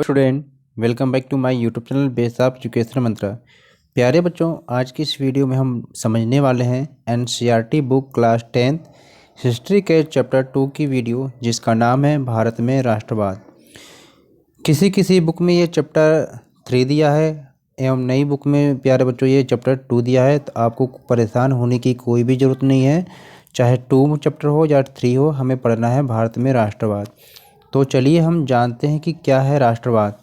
Student, welcome back to my YouTube channel base of education Mantra. प्यारे बच्चों, आज की इस वीडियो में हम समझने वाले हैं NCERT book class 10th history के चैप्टर 2 की वीडियो, जिसका नाम है भारत में राष्ट्रवाद। किसी किसी बुक में ये चैप्टर 3 दिया है एवं नई बुक में प्यारे बच्चों ये चैप्टर 2 दिया है। तो आपको परेशान होने की कोई भी ज़रूरत नहीं है, चाहे 2 चैप्टर हो या 3 हो, हमें पढ़ना है भारत में राष्ट्रवाद। तो चलिए हम जानते हैं कि क्या है राष्ट्रवाद।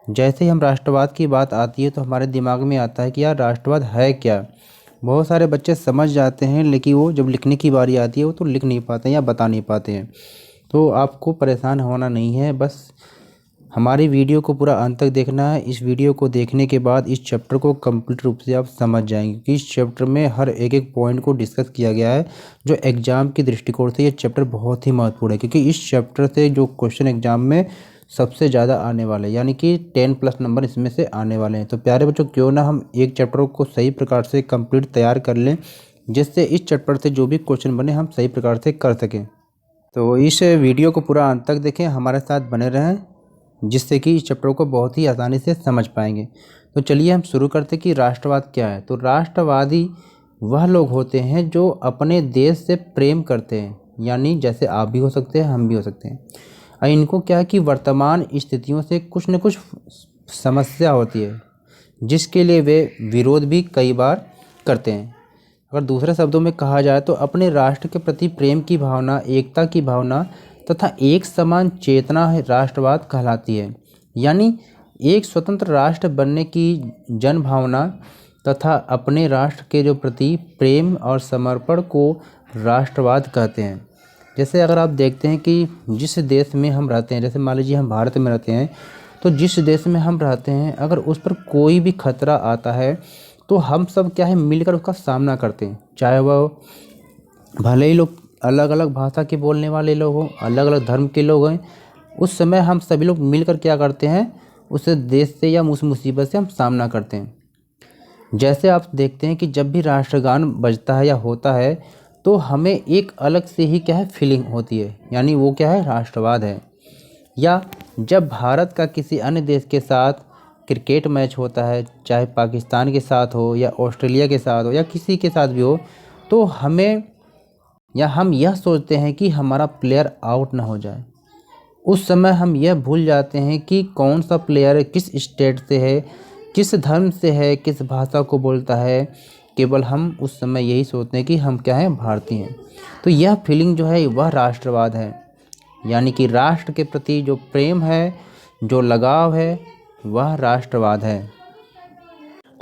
जैसे ही हम राष्ट्रवाद की बात आती है तो हमारे दिमाग में आता है कि यार राष्ट्रवाद है क्या। बहुत सारे बच्चे समझ जाते हैं, लेकिन वो जब लिखने की बारी आती है वो तो लिख नहीं पाते हैं या बता नहीं पाते हैं। तो आपको परेशान होना नहीं है, बस हमारी वीडियो को पूरा अंत तक देखना है। इस वीडियो को देखने के बाद इस चैप्टर को कंप्लीट रूप से आप समझ जाएंगे कि इस चैप्टर में हर एक एक पॉइंट को डिस्कस किया गया है, जो एग्ज़ाम की दृष्टिकोण से ये चैप्टर बहुत ही महत्वपूर्ण है, क्योंकि इस चैप्टर से जो क्वेश्चन एग्जाम में सबसे ज़्यादा आने वाले, यानी कि 10+ नंबर इसमें से आने वाले हैं। तो प्यारे बच्चों, क्यों ना हम एक चैप्टर को सही प्रकार से कंप्लीट तैयार कर लें, जिससे इस चैप्टर से जो भी क्वेश्चन बने हम सही प्रकार से कर सकें। तो इस वीडियो को पूरा अंत तक देखें, हमारे साथ बने रहें, जिससे कि इस चैप्टर को बहुत ही आसानी से समझ पाएंगे। तो चलिए हम शुरू करते हैं कि राष्ट्रवाद क्या है। तो राष्ट्रवादी वह लोग होते हैं जो अपने देश से प्रेम करते हैं, यानी जैसे आप भी हो सकते हैं, हम भी हो सकते हैं। और इनको क्या है कि वर्तमान स्थितियों से कुछ न कुछ समस्या होती है, जिसके लिए वे विरोध भी कई बार करते हैं। अगर दूसरे शब्दों में कहा जाए तो अपने राष्ट्र के प्रति प्रेम की भावना, एकता की भावना तथा एक समान चेतना है राष्ट्रवाद कहलाती है। यानी एक स्वतंत्र राष्ट्र बनने की जन भावना तथा अपने राष्ट्र के जो प्रति प्रेम और समर्पण को राष्ट्रवाद कहते हैं। जैसे अगर आप देखते हैं कि जिस देश में हम रहते हैं, जैसे मान लीजिए हम भारत में रहते हैं, तो जिस देश में हम रहते हैं अगर उस पर कोई भी खतरा आता है तो हम सब क्या है, मिलकर उसका सामना करते हैं। चाहे वह भले ही लोग अलग अलग भाषा के बोलने वाले लोग हों, अलग अलग धर्म के लोग हैं, उस समय हम सभी लोग मिलकर क्या करते हैं, उस देश से या उस मुसीबत से हम सामना करते हैं। जैसे आप देखते हैं कि जब भी राष्ट्रगान बजता है या होता है तो हमें एक अलग से ही क्या है फीलिंग होती है, यानी वो क्या है, राष्ट्रवाद है। या जब भारत का किसी अन्य देश के साथ क्रिकेट मैच होता है, चाहे पाकिस्तान के साथ हो या ऑस्ट्रेलिया के साथ हो या किसी के साथ भी हो, तो हम यह सोचते हैं कि हमारा प्लेयर आउट ना हो जाए। उस समय हम यह भूल जाते हैं कि कौन सा प्लेयर किस स्टेट से है, किस धर्म से है, किस भाषा को बोलता है। केवल हम उस समय यही सोचते हैं कि हम क्या हैं, भारतीय हैं। तो यह फीलिंग जो है वह राष्ट्रवाद है, यानी कि राष्ट्र के प्रति जो प्रेम है, जो लगाव है, वह राष्ट्रवाद है।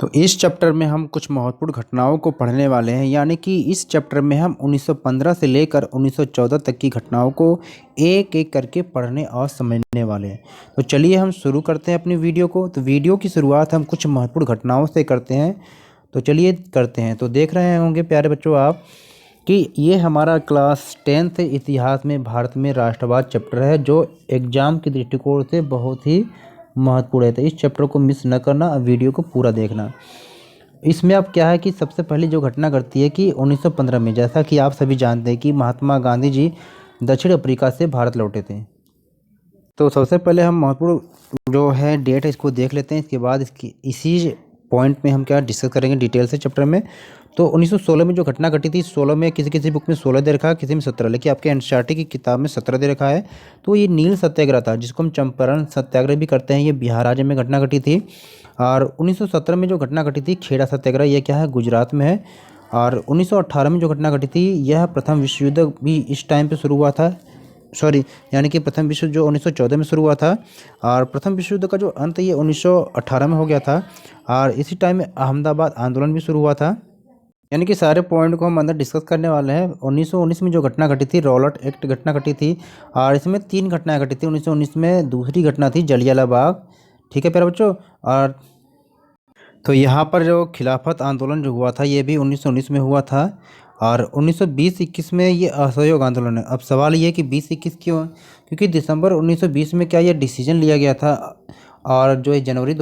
तो इस चैप्टर में हम कुछ महत्वपूर्ण घटनाओं को पढ़ने वाले हैं, यानी कि इस चैप्टर में हम 1915 से लेकर 1914 तक की घटनाओं को एक एक करके पढ़ने और समझने वाले हैं। तो चलिए हम शुरू करते हैं अपनी वीडियो को। तो वीडियो की शुरुआत हम कुछ महत्वपूर्ण घटनाओं से करते हैं। तो चलिए करते हैं। तो देख रहे होंगे प्यारे बच्चों आप कि ये हमारा क्लास 10th इतिहास में भारत में राष्ट्रवाद चैप्टर है, जो एग्ज़ाम के दृष्टिकोण से बहुत ही महत्वपूर्ण है। तो इस चैप्टर को मिस न करना, वीडियो को पूरा देखना। इसमें अब क्या है कि सबसे पहले जो घटना घटती है कि 1915 में, जैसा कि आप सभी जानते हैं कि महात्मा गांधी जी दक्षिण अफ्रीका से भारत लौटे थे। तो सबसे पहले हम महत्वपूर्ण जो है डेट है इसको देख लेते हैं, इसके बाद इसी पॉइंट में हम क्या डिस्कस करेंगे डिटेल से चैप्टर में। तो 1916 में जो घटना घटी थी, 16 में किसी किसी बुक में 16 दे रखा है, किसी में 17, लेकिन आपके एनसीईआरटी की किताब में 17 दे रखा है। तो ये नील सत्याग्रह था, जिसको हम चंपारण सत्याग्रह भी करते हैं। ये बिहार राज्य में घटना घटी थी। और 1917 में जो घटना घटी थी खेड़ा सत्याग्रह, ये क्या है, गुजरात में है। और 1918 में जो घटना घटी थी, यह प्रथम विश्व युद्ध भी इस टाइम पर शुरू हुआ था। यानी कि प्रथम विश्व जो 1914 में शुरू हुआ था, और प्रथम विश्व युद्ध का जो अंत ये 1918 में हो गया था। और इसी टाइम में अहमदाबाद आंदोलन भी शुरू हुआ था। यानी कि सारे पॉइंट को हम अंदर डिस्कस करने वाले हैं। 1919 में जो घटना घटी थी, रॉलेट एक्ट घटना घटी थी, और इसमें 3 घटनाएं घटी थी। 1919 में दूसरी घटना थी जलियांवाला बाग, ठीक है प्यारे बच्चों। और तो यहाँ पर जो खिलाफत आंदोलन जो हुआ था, ये भी 1919 में हुआ था। और 1920-21 में ये असहयोग आंदोलन है। अब सवाल ये है कि 20-21 क्यों, क्योंकि दिसंबर 1920 में क्या ये डिसीजन लिया गया था, और जो जनवरी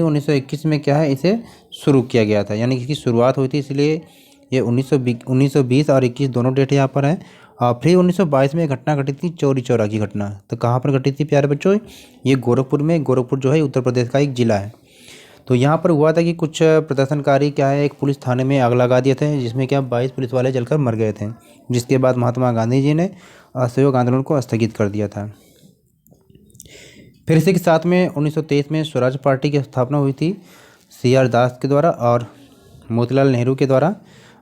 1921 में क्या है इसे शुरू किया गया था, यानी कि शुरुआत हुई थी। इसलिए ये 1920 और 21 दोनों डेट यहाँ पर हैं। और फिर 1922 में एक घटना घटी थी, चौरी चौरा की घटना। तो कहाँ पर घटी थी प्यारे बच्चों? ये गोरखपुर में। गोरखपुर जो है उत्तर प्रदेश का एक ज़िला है। तो यहाँ पर हुआ था कि कुछ प्रदर्शनकारी क्या है, एक पुलिस थाने में आग लगा दिए थे, जिसमें क्या 22 पुलिस वाले जलकर मर गए थे, जिसके बाद महात्मा गांधी जी ने असहयोग आंदोलन को स्थगित कर दिया था। फिर इसी के साथ में 1923 में स्वराज पार्टी की स्थापना हुई थी CR दास के द्वारा और मोतीलाल नेहरू के द्वारा।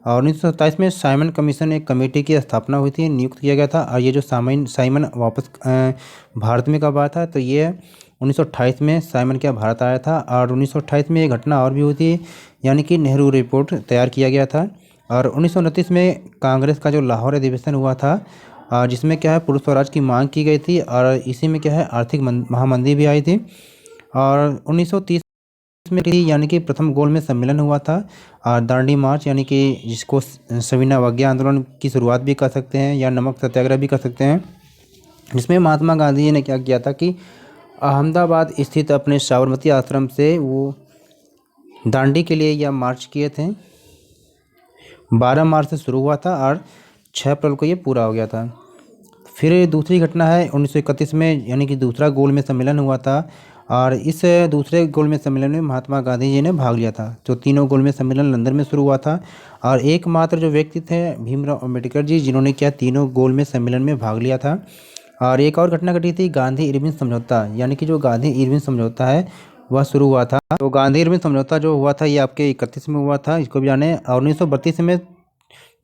और 1927 में साइमन कमीशन एक कमेटी की स्थापना हुई थी, नियुक्त किया गया था। और ये जो साइमन वापस भारत में कब आया था? तो ये 1928 में साइमन क्या भारत आया था। और 1928 में एक घटना और भी हुई थी, यानी कि नेहरू रिपोर्ट तैयार किया गया था। और 1929 में कांग्रेस का जो लाहौर अधिवेशन हुआ था, जिसमें क्या है पुरुष स्वराज की मांग की गई थी। और इसी में क्या है आर्थिक महामंदी भी आई थी। और 1930 में यानी कि प्रथम गोल में सम्मेलन हुआ था, और दांडी मार्च, यानी कि जिसको सविनय अवज्ञा आंदोलन की शुरुआत भी कर सकते हैं या नमक सत्याग्रह भी कर सकते हैं, जिसमें महात्मा गांधी जी ने क्या किया था कि अहमदाबाद स्थित अपने साबरमती आश्रम से वो दांडी के लिए यह मार्च किए थे। 12 मार्च से शुरू हुआ था और 6 अप्रैल को ये पूरा हो गया था। फिर दूसरी घटना है 1931 में, यानी कि दूसरा गोल में सम्मेलन हुआ था। और इस दूसरे गोल में सम्मेलन में महात्मा गांधी जी ने भाग लिया था। तो तीनों गोल में सम्मेलन लंदन में शुरू हुआ था, और एकमात्र जो व्यक्ति थे भीमराव अम्बेडकर जी, जिन्होंने क्या तीनों गोल में सम्मेलन में भाग लिया था। और एक और घटना घटी थी गांधी इरविन समझौता, यानी कि जो गांधी इरविन समझौता है वह शुरू हुआ था। तो गांधी इरविन समझौता जो हुआ था ये आपके 31 में हुआ था, इसको भी जाने। और 1932 में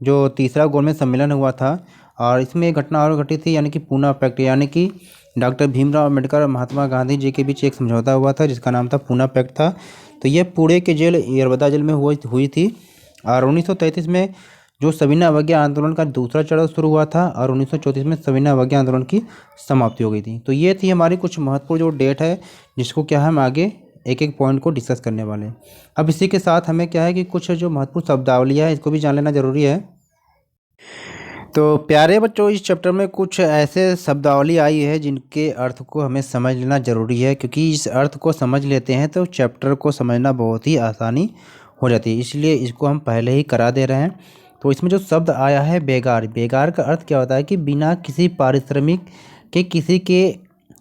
जो तीसरा गोल में सम्मेलन हुआ था, और इसमें एक घटना और घटी थी, यानी कि पूना पैक्ट, यानी कि डॉक्टर भीमराव अम्बेडकर और महात्मा गांधी जी के बीच एक समझौता हुआ था, जिसका नाम था पूना पैक्ट था। तो ये पुणे के जेल यरबदा जेल में हुई थी। और 1933 में जो सविनय अवज्ञा आंदोलन का दूसरा चरण शुरू हुआ था, और 1934 में सविनय अवज्ञा आंदोलन की समाप्ति हो गई थी। तो ये थी हमारी कुछ महत्वपूर्ण जो डेट है, जिसको क्या हम आगे एक एक पॉइंट को डिस्कस करने वाले हैं। अब इसी के साथ हमें क्या है कि कुछ जो महत्वपूर्ण शब्दावलियाँ है इसको भी जान लेना जरूरी है। तो प्यारे बच्चों, इस चैप्टर में कुछ ऐसे शब्दावली आई है जिनके अर्थ को हमें समझ लेना ज़रूरी है, क्योंकि इस अर्थ को समझ लेते हैं तो चैप्टर को समझना बहुत ही आसानी हो जाती है, इसलिए इसको हम पहले ही करा दे रहे हैं। तो इसमें जो शब्द आया है बेगार, बेगार का अर्थ क्या होता है कि बिना किसी पारिश्रमिक के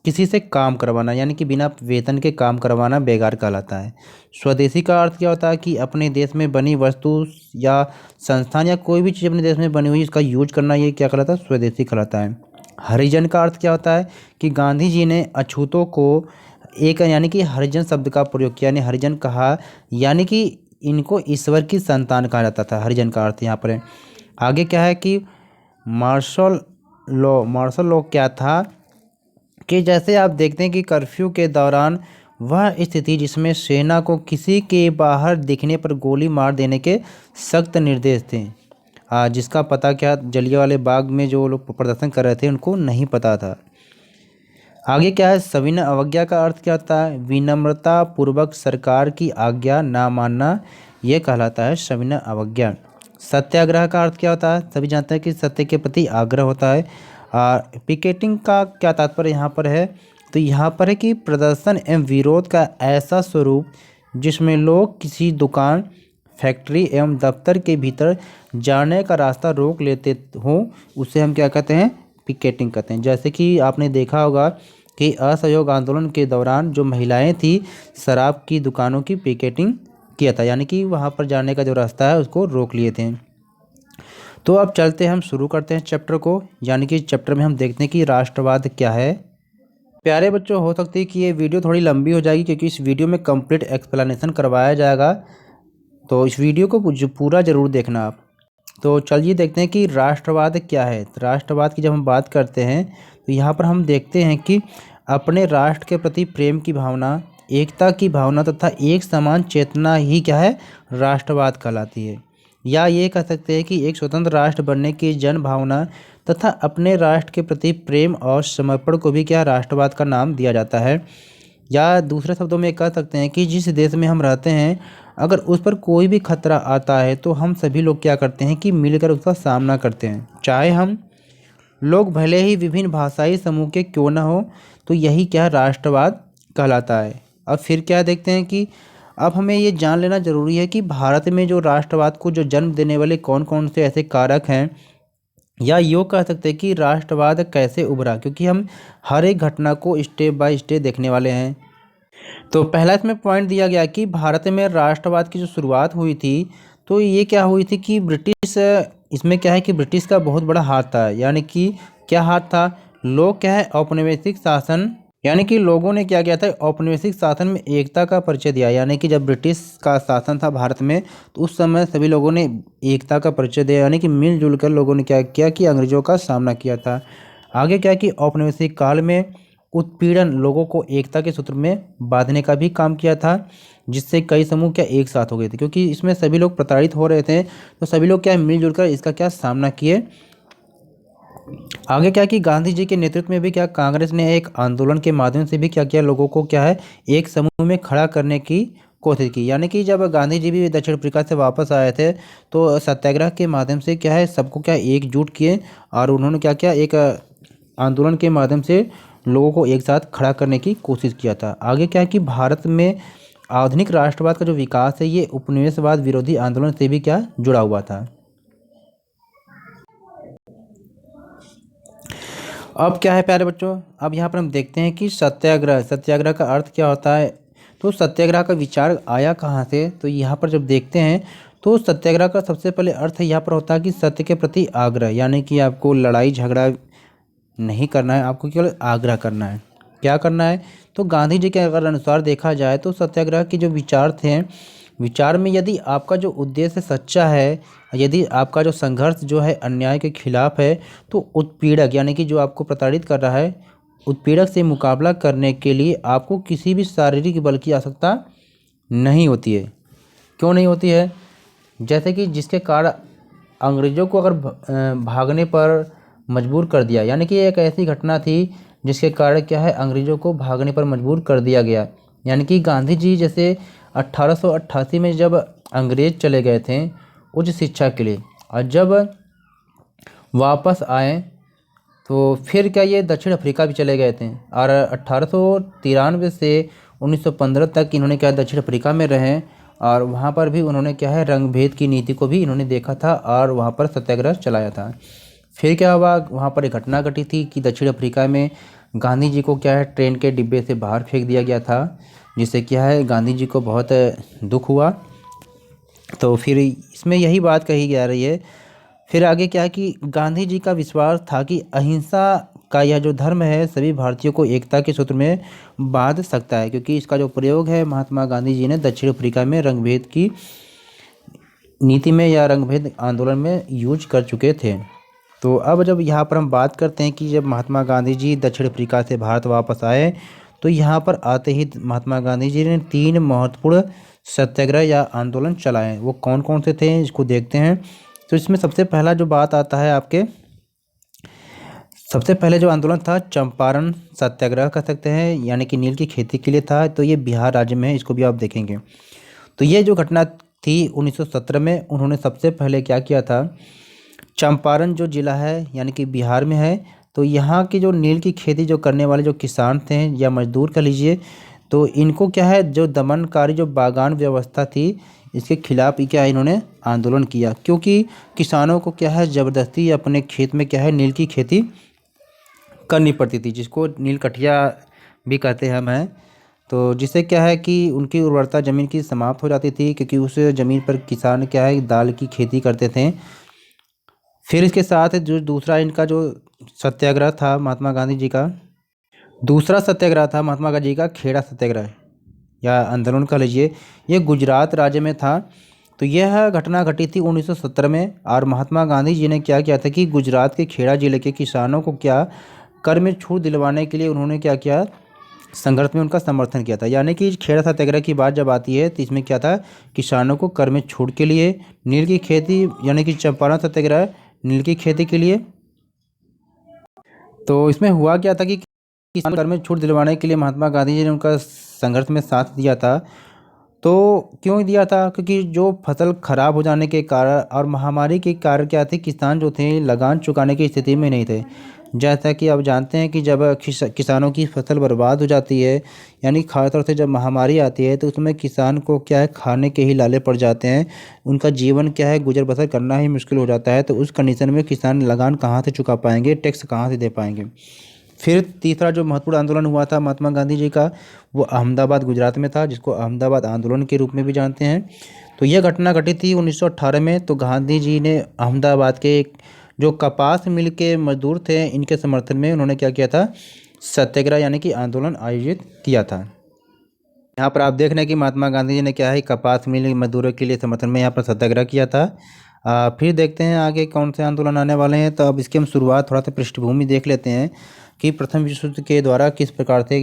किसी से काम करवाना, यानी कि बिना वेतन के काम करवाना बेगार कहलाता है। स्वदेशी का अर्थ क्या होता है कि अपने देश में बनी वस्तु या संस्थान या कोई भी चीज़ अपने देश में बनी हुई इसका यूज करना, ये क्या कहलाता है? स्वदेशी कहलाता है। हरिजन का अर्थ क्या होता है कि गांधी जी ने अछूतों को एक, यानी कि हरिजन शब्द का प्रयोग किया, यानी हरिजन कहा, यानी कि इनको ईश्वर की संतान कहा जाता था। हरिजन का अर्थ यहाँ पर है। आगे क्या है कि मार्शल लॉ क्या था कि जैसे आप देखते हैं कि कर्फ्यू के दौरान वह स्थिति जिसमें सेना को किसी के बाहर दिखने पर गोली मार देने के सख्त निर्देश थे, जिसका पता क्या जलियांवाले बाग में जो लोग प्रदर्शन कर रहे थे उनको नहीं पता था। आगे क्या है, सविनय अवज्ञा का अर्थ क्या होता है? विनम्रता पूर्वक सरकार की आज्ञा ना मानना, ये कहलाता है सविनय अवज्ञा। सत्याग्रह का अर्थ क्या होता है? सभी जानते हैं कि सत्य के प्रति आग्रह होता है। पिकेटिंग का क्या तात्पर्य यहाँ पर है? तो यहाँ पर है कि प्रदर्शन एवं विरोध का ऐसा स्वरूप जिसमें लोग किसी दुकान, फैक्ट्री एवं दफ्तर के भीतर जाने का रास्ता रोक लेते हों, उसे हम क्या कहते हैं? पिकेटिंग कहते हैं। जैसे कि आपने देखा होगा कि असहयोग आंदोलन के दौरान जो महिलाएं थी शराब की दुकानों की पिकेटिंग किया था, यानी कि वहाँ पर जाने का जो रास्ता है उसको रोक लिए थे। तो अब चलते हैं, हम शुरू करते हैं चैप्टर को, यानी कि चैप्टर में हम देखते हैं कि राष्ट्रवाद क्या है। प्यारे बच्चों, हो सकती है कि ये वीडियो थोड़ी लंबी हो जाएगी, क्योंकि इस वीडियो में कंप्लीट एक्सप्लेनेशन करवाया जाएगा, तो इस वीडियो को पूरा ज़रूर देखना आप। तो चलिए देखते हैं कि राष्ट्रवाद क्या है। तो राष्ट्रवाद की जब हम बात करते हैं तो यहाँ पर हम देखते हैं कि अपने राष्ट्र के प्रति प्रेम की भावना, एकता की भावना तथा एक समान चेतना ही क्या है? राष्ट्रवाद कहलाती है। या ये कह सकते हैं कि एक स्वतंत्र राष्ट्र बनने की जन भावना तथा अपने राष्ट्र के प्रति प्रेम और समर्पण को भी क्या राष्ट्रवाद का नाम दिया जाता है। या दूसरे शब्दों में कह सकते हैं कि जिस देश में हम रहते हैं अगर उस पर कोई भी खतरा आता है तो हम सभी लोग क्या करते हैं कि मिलकर उसका सामना करते हैं, चाहे हम लोग भले ही विभिन्न भाषाई समूह के क्यों न हो। तो यही क्या राष्ट्रवाद कहलाता है। अब फिर क्या देखते हैं कि अब हमें ये जान लेना ज़रूरी है कि भारत में जो राष्ट्रवाद को जो जन्म देने वाले कौन कौन से ऐसे कारक हैं या यूँ कह सकते हैं कि राष्ट्रवाद कैसे उभरा, क्योंकि हम हर एक घटना को स्टेप बाय स्टेप देखने वाले हैं। तो पहला इसमें पॉइंट दिया गया कि भारत में राष्ट्रवाद की जो शुरुआत हुई थी, तो ये क्या हुई थी कि ब्रिटिश, इसमें क्या है कि ब्रिटिश का बहुत बड़ा हाथ था। यानी कि क्या हाथ था, लोग क्या है औपनिवेशिक शासन, यानी कि लोगों ने क्या किया था, औपनिवेशिक शासन में एकता का परिचय दिया। यानी कि जब ब्रिटिश का शासन था भारत में, तो उस समय सभी लोगों ने एकता का परिचय दिया, यानी कि मिलजुल कर लोगों ने क्या किया कि अंग्रेजों का सामना किया था। आगे क्या कि औपनिवेशिक काल में उत्पीड़न लोगों को एकता के सूत्र में बांधने का भी काम किया था, जिससे कई समूह क्या एक साथ हो गए थे, क्योंकि इसमें सभी लोग प्रताड़ित हो रहे थे। तो सभी लोग क्या मिलजुल कर इसका क्या सामना किए। आगे क्या कि गांधी जी के नेतृत्व में भी क्या कांग्रेस ने एक आंदोलन के माध्यम से भी क्या किया, लोगों को क्या है एक समूह में खड़ा करने की कोशिश की। यानी कि जब गांधी जी भी दक्षिण अफ्रीका से वापस आए थे, तो सत्याग्रह के माध्यम से क्या है सबको क्या एकजुट किए, और उन्होंने क्या किया, एक आंदोलन के माध्यम से लोगों को एक साथ खड़ा करने की कोशिश किया था। आगे क्या है कि भारत में आधुनिक राष्ट्रवाद का जो विकास है, ये उपनिवेशवाद विरोधी आंदोलन से भी क्या जुड़ा हुआ था। अब क्या है प्यारे बच्चों, अब यहाँ पर हम देखते हैं कि सत्याग्रह, सत्याग्रह का अर्थ क्या होता है। तो सत्याग्रह का विचार आया कहाँ से, तो यहाँ पर जब देखते हैं तो सत्याग्रह का सबसे पहले अर्थ यहाँ पर होता है कि सत्य के प्रति आग्रह, यानी कि आपको लड़ाई झगड़ा नहीं करना है, आपको केवल आग्रह करना है। क्या करना है, तो गांधी जी के अगर अनुसार देखा जाए तो सत्याग्रह के जो विचार थे, विचार में यदि आपका जो उद्देश्य सच्चा है, यदि आपका जो संघर्ष जो है अन्याय के खिलाफ है, तो उत्पीड़क यानी कि जो आपको प्रताड़ित कर रहा है, उत्पीड़क से मुकाबला करने के लिए आपको किसी भी शारीरिक बल की आवश्यकता नहीं होती है। क्यों नहीं होती है, जैसे कि जिसके कारण अंग्रेज़ों को अगर भागने पर मजबूर कर दिया, यानी कि एक ऐसी घटना थी जिसके कारण क्या है अंग्रेज़ों को भागने पर मजबूर कर दिया गया। यानी कि गांधी जी जैसे 1888 में जब अंग्रेज चले गए थे उच्च शिक्षा के लिए, और जब वापस आए तो फिर क्या ये दक्षिण अफ्रीका भी चले गए थे, और 1893 से 1915 तक इन्होंने क्या दक्षिण अफ्रीका में रहे, और वहाँ पर भी उन्होंने क्या है रंग भेद की नीति को भी इन्होंने देखा था और वहाँ पर सत्याग्रह चलाया था। फिर क्या हुआ, वहाँ पर एक घटना घटी थी कि दक्षिण अफ्रीका में गांधी जी को क्या है ट्रेन के डिब्बे से बाहर फेंक दिया गया था, जिससे क्या है गांधी जी को बहुत दुख हुआ। तो फिर इसमें यही बात कही जा रही है। फिर आगे क्या है कि गांधी जी का विश्वास था कि अहिंसा का यह जो धर्म है सभी भारतीयों को एकता के सूत्र में बांध सकता है, क्योंकि इसका जो प्रयोग है महात्मा गांधी जी ने दक्षिण अफ्रीका में रंगभेद की नीति में या रंगभेद आंदोलन में यूज कर चुके थे। तो अब जब यहाँ पर हम बात करते हैं कि जब महात्मा गांधी जी दक्षिण अफ्रीका से भारत वापस आए, तो यहाँ पर आते ही महात्मा गांधी जी ने 3 महत्वपूर्ण सत्याग्रह या आंदोलन चलाए। वो कौन कौन से थे इसको देखते हैं। तो इसमें सबसे पहला जो बात आता है आपके, सबसे पहले जो आंदोलन था चंपारण सत्याग्रह कह सकते हैं, यानी कि नील की खेती के लिए था। तो ये बिहार राज्य में है, इसको भी आप देखेंगे। तो ये जो घटना थी 1917 में, उन्होंने सबसे पहले क्या किया था, चंपारण जो ज़िला है यानी कि बिहार में है, तो यहाँ की जो नील की खेती जो करने वाले जो किसान थे या मजदूर कह लीजिए, तो इनको क्या है जो दमनकारी जो बागान व्यवस्था थी इसके खिलाफ ही क्या है इन्होंने आंदोलन किया, क्योंकि किसानों को क्या है ज़बरदस्ती अपने खेत में क्या है नील की खेती करनी पड़ती थी, जिसको नील कठिया भी कहते हैं हम हैं। तो जिससे क्या है कि उनकी उर्वरता ज़मीन की समाप्त हो जाती थी, क्योंकि उस ज़मीन पर किसान क्या है दाल की खेती करते थे। फिर इसके साथ जो दूसरा इनका जो सत्याग्रह था महात्मा गांधी जी का, दूसरा सत्याग्रह था महात्मा गांधी जी का खेड़ा सत्याग्रह या आंदोलन कह लीजिए, ये गुजरात राज्य में था। तो यह घटना घटी थी 1917 में, और महात्मा गांधी जी ने क्या किया था कि गुजरात के खेड़ा जिले के किसानों को क्या कर में छूट दिलवाने के लिए उन्होंने क्या किया, संघर्ष में उनका समर्थन किया था। यानी कि खेड़ा सत्याग्रह की बात जब आती है तो इसमें क्या था, किसानों को कर में छूट के लिए नील की खेती, यानी कि चंपारण सत्याग्रह नील की खेती के लिए। तो इसमें हुआ क्या था कि किसान कर में छूट दिलवाने के लिए महात्मा गांधी जी ने उनका संघर्ष में साथ दिया था। तो क्यों दिया था, क्योंकि जो फसल खराब हो जाने के कारण और महामारी के कारण क्या थे, किसान जो थे लगान चुकाने की स्थिति में नहीं थे। जैसा कि आप जानते हैं कि जब किसानों की फसल बर्बाद हो जाती है, यानी खास तौर से जब महामारी आती है, तो उसमें किसान को क्या है, खाने के ही लाले पड़ जाते हैं। उनका जीवन क्या है, गुजर बसर करना ही मुश्किल हो जाता है। तो उस कंडीशन में किसान लगान कहाँ से चुका पाएंगे, टैक्स कहाँ से दे पाएंगे। फिर तीसरा जो महत्वपूर्ण आंदोलन हुआ था महात्मा गांधी जी का, वो अहमदाबाद गुजरात में था, जिसको अहमदाबाद आंदोलन के रूप में भी जानते हैं। तो यह घटना घटी थी 1918 में। तो गांधी जी ने अहमदाबाद के जो कपास मिल के मजदूर थे, इनके समर्थन में उन्होंने क्या किया था, सत्याग्रह यानी कि आंदोलन आयोजित किया था। यहाँ पर आप देख रहे हैं कि महात्मा गांधी जी ने क्या है, कपास मिल मजदूरों के लिए समर्थन में यहाँ पर सत्याग्रह किया था। फिर देखते हैं आगे कौन से आंदोलन आने वाले हैं। तो अब इसकी हम शुरुआत, थोड़ा सा पृष्ठभूमि देख लेते हैं कि प्रथम विश्व युद्ध के द्वारा किस प्रकार से,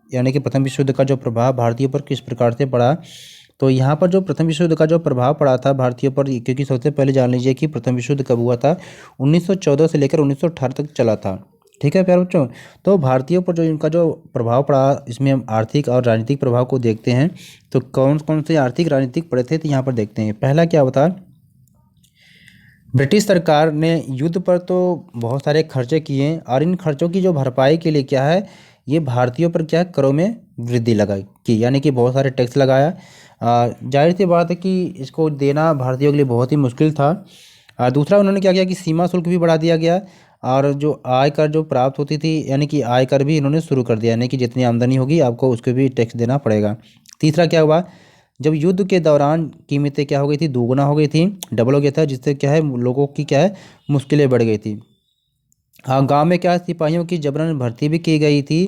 यानी कि प्रथम विश्व युद्ध का जो प्रभाव भारतीयों पर किस प्रकार से पड़ा। तो यहाँ पर जो प्रथम विश्व युद्ध का जो प्रभाव पड़ा था भारतीयों पर, क्योंकि सबसे पहले जान लीजिए कि प्रथम विश्व युद्ध कब हुआ था, 1914 से लेकर 1918 तक चला था। ठीक है प्यारे बच्चों। तो भारतीयों पर जो इनका जो प्रभाव पड़ा, इसमें हम आर्थिक और राजनीतिक प्रभाव को देखते हैं। तो कौन कौन से आर्थिक राजनीतिक पड़े थे, तो यहाँ पर देखते हैं। पहला क्या होता, ब्रिटिश सरकार ने युद्ध पर तो बहुत सारे खर्चे किए, और इन खर्चों की जो भरपाई के लिए क्या है, ये भारतीयों पर क्या है, करों में वृद्धि लगाई की, यानी कि बहुत सारे टैक्स लगाया। जाहिर सी बात है कि इसको देना भारतीयों के लिए बहुत ही मुश्किल था। दूसरा उन्होंने क्या किया कि सीमा शुल्क भी बढ़ा दिया गया, और जो आयकर जो प्राप्त होती थी, यानी कि आयकर भी इन्होंने शुरू कर दिया, यानी कि जितनी आमदनी होगी आपको उसको भी टैक्स देना पड़ेगा। तीसरा क्या हुआ, जब युद्ध के दौरान कीमतें क्या हो गई थी, दोगुना हो गई थी, डबल हो गया था, जिससे क्या है, लोगों की क्या है, मुश्किलें बढ़ गई थी। हाँ, गांव में क्या है, सिपाहियों की जबरन भर्ती भी की गई थी,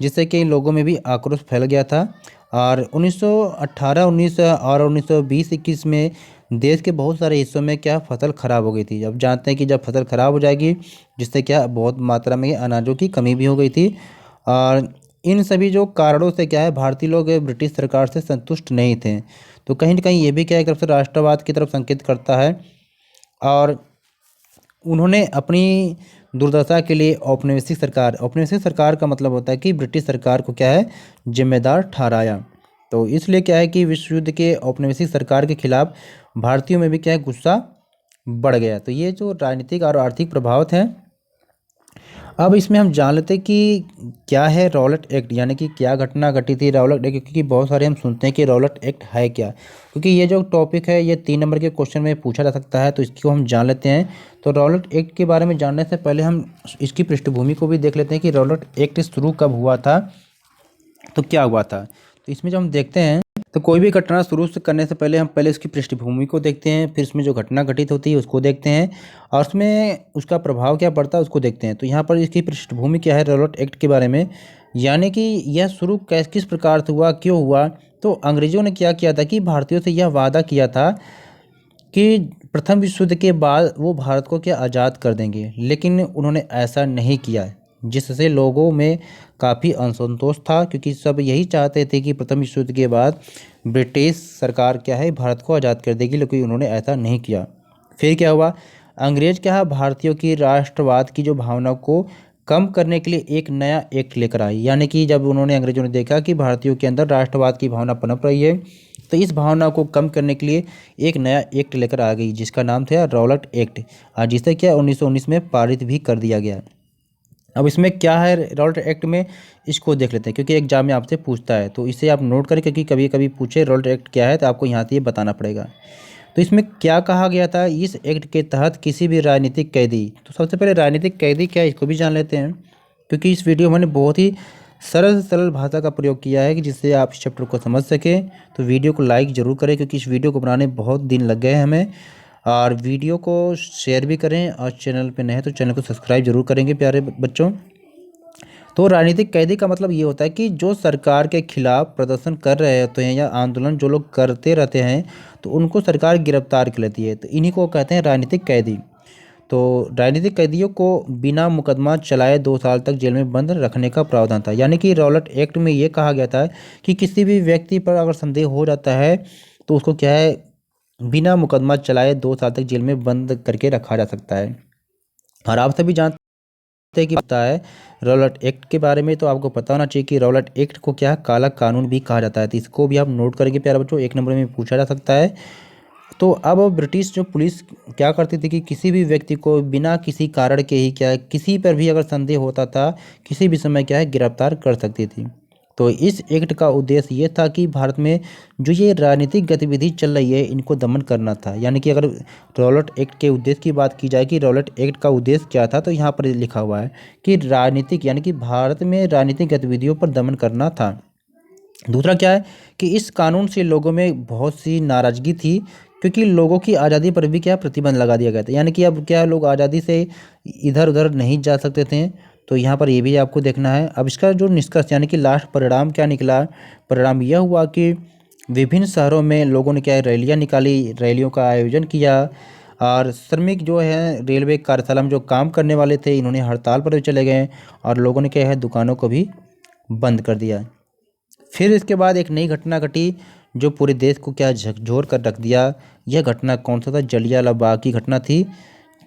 जिससे कि लोगों में भी आक्रोश फैल गया था। और 1918 19 और 1920-21 में देश के बहुत सारे हिस्सों में क्या फसल खराब हो गई थी। अब जानते हैं कि जब फसल खराब हो जाएगी, जिससे क्या बहुत मात्रा में अनाजों की कमी भी हो गई थी। और इन सभी जो कारणों से क्या है, भारतीय लोग ब्रिटिश सरकार से संतुष्ट नहीं थे। तो कहीं ना कहीं ये भी क्या है, एक तरफ से राष्ट्रवाद की तरफ संकेत करता है। और उन्होंने अपनी दुर्दशा के लिए औपनिवेशिक सरकार का मतलब होता है कि ब्रिटिश सरकार को क्या है, जिम्मेदार ठहराया। तो इसलिए क्या है कि विश्व युद्ध के औपनिवेशिक सरकार के खिलाफ भारतीयों में भी क्या है, गुस्सा बढ़ गया। तो ये जो राजनीतिक और आर्थिक प्रभाव थे। अब इसमें हम जान लेते हैं कि क्या है रॉलेट एक्ट, यानी कि क्या घटना घटी थी रॉलेट एक्ट, क्योंकि बहुत सारे हम सुनते हैं कि रॉलेट एक्ट है क्या। क्योंकि ये जो टॉपिक है, ये 3 नंबर के क्वेश्चन में पूछा जा सकता है, तो इसको हम जान लेते हैं। तो रॉलेट एक्ट के बारे में जानने से पहले हम इसकी पृष्ठभूमि को भी देख लेते हैं कि रॉलेट एक्ट शुरू कब हुआ था, तो क्या हुआ था। तो इसमें जो हम देखते हैं, तो कोई भी घटना शुरू से करने से पहले हम पहले उसकी पृष्ठभूमि को देखते हैं, फिर उसमें जो घटना घटित होती है उसको देखते हैं, और उसमें उसका प्रभाव क्या पड़ता है उसको देखते हैं। तो यहाँ पर इसकी पृष्ठभूमि क्या है रॉलेट एक्ट के बारे में, यानी कि यह शुरू किस प्रकार से हुआ, क्यों हुआ। तो अंग्रेजों ने क्या किया था कि भारतीयों से यह वादा किया था कि प्रथम विश्व युद्ध के बाद वो भारत को क्या आज़ाद कर देंगे, लेकिन उन्होंने ऐसा नहीं किया, जिससे लोगों में काफ़ी असंतोष था, क्योंकि सब यही चाहते थे कि प्रथम विश्व युद्ध के बाद ब्रिटिश सरकार क्या है, भारत को आज़ाद कर देगी, लेकिन उन्होंने ऐसा नहीं किया। फिर क्या हुआ, अंग्रेज क्या है, भारतीयों की राष्ट्रवाद की जो भावना को कम करने के लिए एक नया एक्ट लेकर आई। यानी कि जब अंग्रेजों ने देखा कि भारतीयों के अंदर राष्ट्रवाद की भावना पनप रही है, तो इस भावना को कम करने के लिए एक नया एक्ट लेकर आ गई, जिसका नाम था रॉलेट एक्ट, जिसे क्या 1919 में पारित भी कर दिया गया। अब इसमें क्या है रॉलेट एक्ट में, इसको देख लेते हैं, क्योंकि एग्जाम में आपसे पूछता है, तो इसे आप नोट करें, क्योंकि कभी कभी पूछे रॉलेट एक्ट क्या है, तो आपको यहाँ से ये बताना पड़ेगा। तो इसमें क्या कहा गया था, इस एक्ट के तहत किसी भी राजनीतिक कैदी, तो सबसे पहले राजनीतिक कैदी क्या है इसको भी जान लेते हैं, क्योंकि इस वीडियो में मैंने बहुत ही सरल भाषा का प्रयोग किया है कि जिससे आप इस चैप्टर को समझ सकें। तो वीडियो को लाइक ज़रूर करें, क्योंकि इस वीडियो को बनाने बहुत दिन लग गए हमें, और वीडियो को शेयर भी करें, और चैनल पे नए हैं तो चैनल को सब्सक्राइब जरूर करेंगे प्यारे बच्चों। तो राजनीतिक कैदी का मतलब ये होता है कि जो सरकार के खिलाफ प्रदर्शन कर रहे होते हैं, या आंदोलन जो लोग करते रहते हैं, तो उनको सरकार गिरफ्तार कर लेती है, तो इन्हीं को कहते हैं राजनीतिक कैदी। तो राजनीतिक कैदियों को बिना मुकदमा चलाए 2 साल तक जेल में बंद रखने का प्रावधान था। यानी कि रॉलेट एक्ट में ये कहा गया था कि किसी भी व्यक्ति पर अगर संदेह हो जाता है, तो उसको क्या है, बिना मुकदमा चलाए 2 साल तक जेल में बंद करके रखा जा सकता है। और आप सभी जानते हैं कि पता है रॉलेट एक्ट के बारे में, तो आपको पता होना चाहिए कि रॉलेट एक्ट को क्या काला कानून भी कहा जाता है। तो इसको भी आप नोट करेंगे प्यारे बच्चों, 1 नंबर में पूछा जा सकता है। तो अब ब्रिटिश जो पुलिस क्या करती थी कि किसी भी व्यक्ति को बिना किसी कारण के ही क्या है, किसी पर भी अगर संदेह होता था किसी भी समय क्या है गिरफ्तार कर सकती थी। तो इस एक्ट का उद्देश्य ये था कि भारत में जो ये राजनीतिक गतिविधि चल रही है इनको दमन करना था। यानी कि अगर रॉलेट एक्ट के उद्देश्य की बात की जाए कि रॉलेट एक्ट का उद्देश्य क्या था, तो यहाँ पर लिखा हुआ है कि राजनीतिक यानी कि भारत में राजनीतिक गतिविधियों पर दमन करना था। दूसरा क्या है कि इस कानून से लोगों में बहुत सी नाराज़गी थी, क्योंकि लोगों की आज़ादी पर भी क्या प्रतिबंध लगा दिया गया था। यानी कि अब क्या लोग आज़ादी से इधर उधर नहीं जा सकते थे। तो यहाँ पर ये भी आपको देखना है। अब इसका जो निष्कर्ष यानी कि लास्ट परिणाम क्या निकला, परिणाम यह हुआ कि विभिन्न शहरों में लोगों ने क्या है रैलियाँ निकाली, रैलियों का आयोजन किया, और श्रमिक जो है रेलवे कार्यशाला में जो काम करने वाले थे इन्होंने हड़ताल पर भी चले गए, और लोगों ने क्या है दुकानों को भी बंद कर दिया। फिर इसके बाद एक नई घटना घटी जो पूरे देश को क्या झकझोर कर रख दिया। यह घटना कौन सा था? जलियांवाला बाग की घटना थी।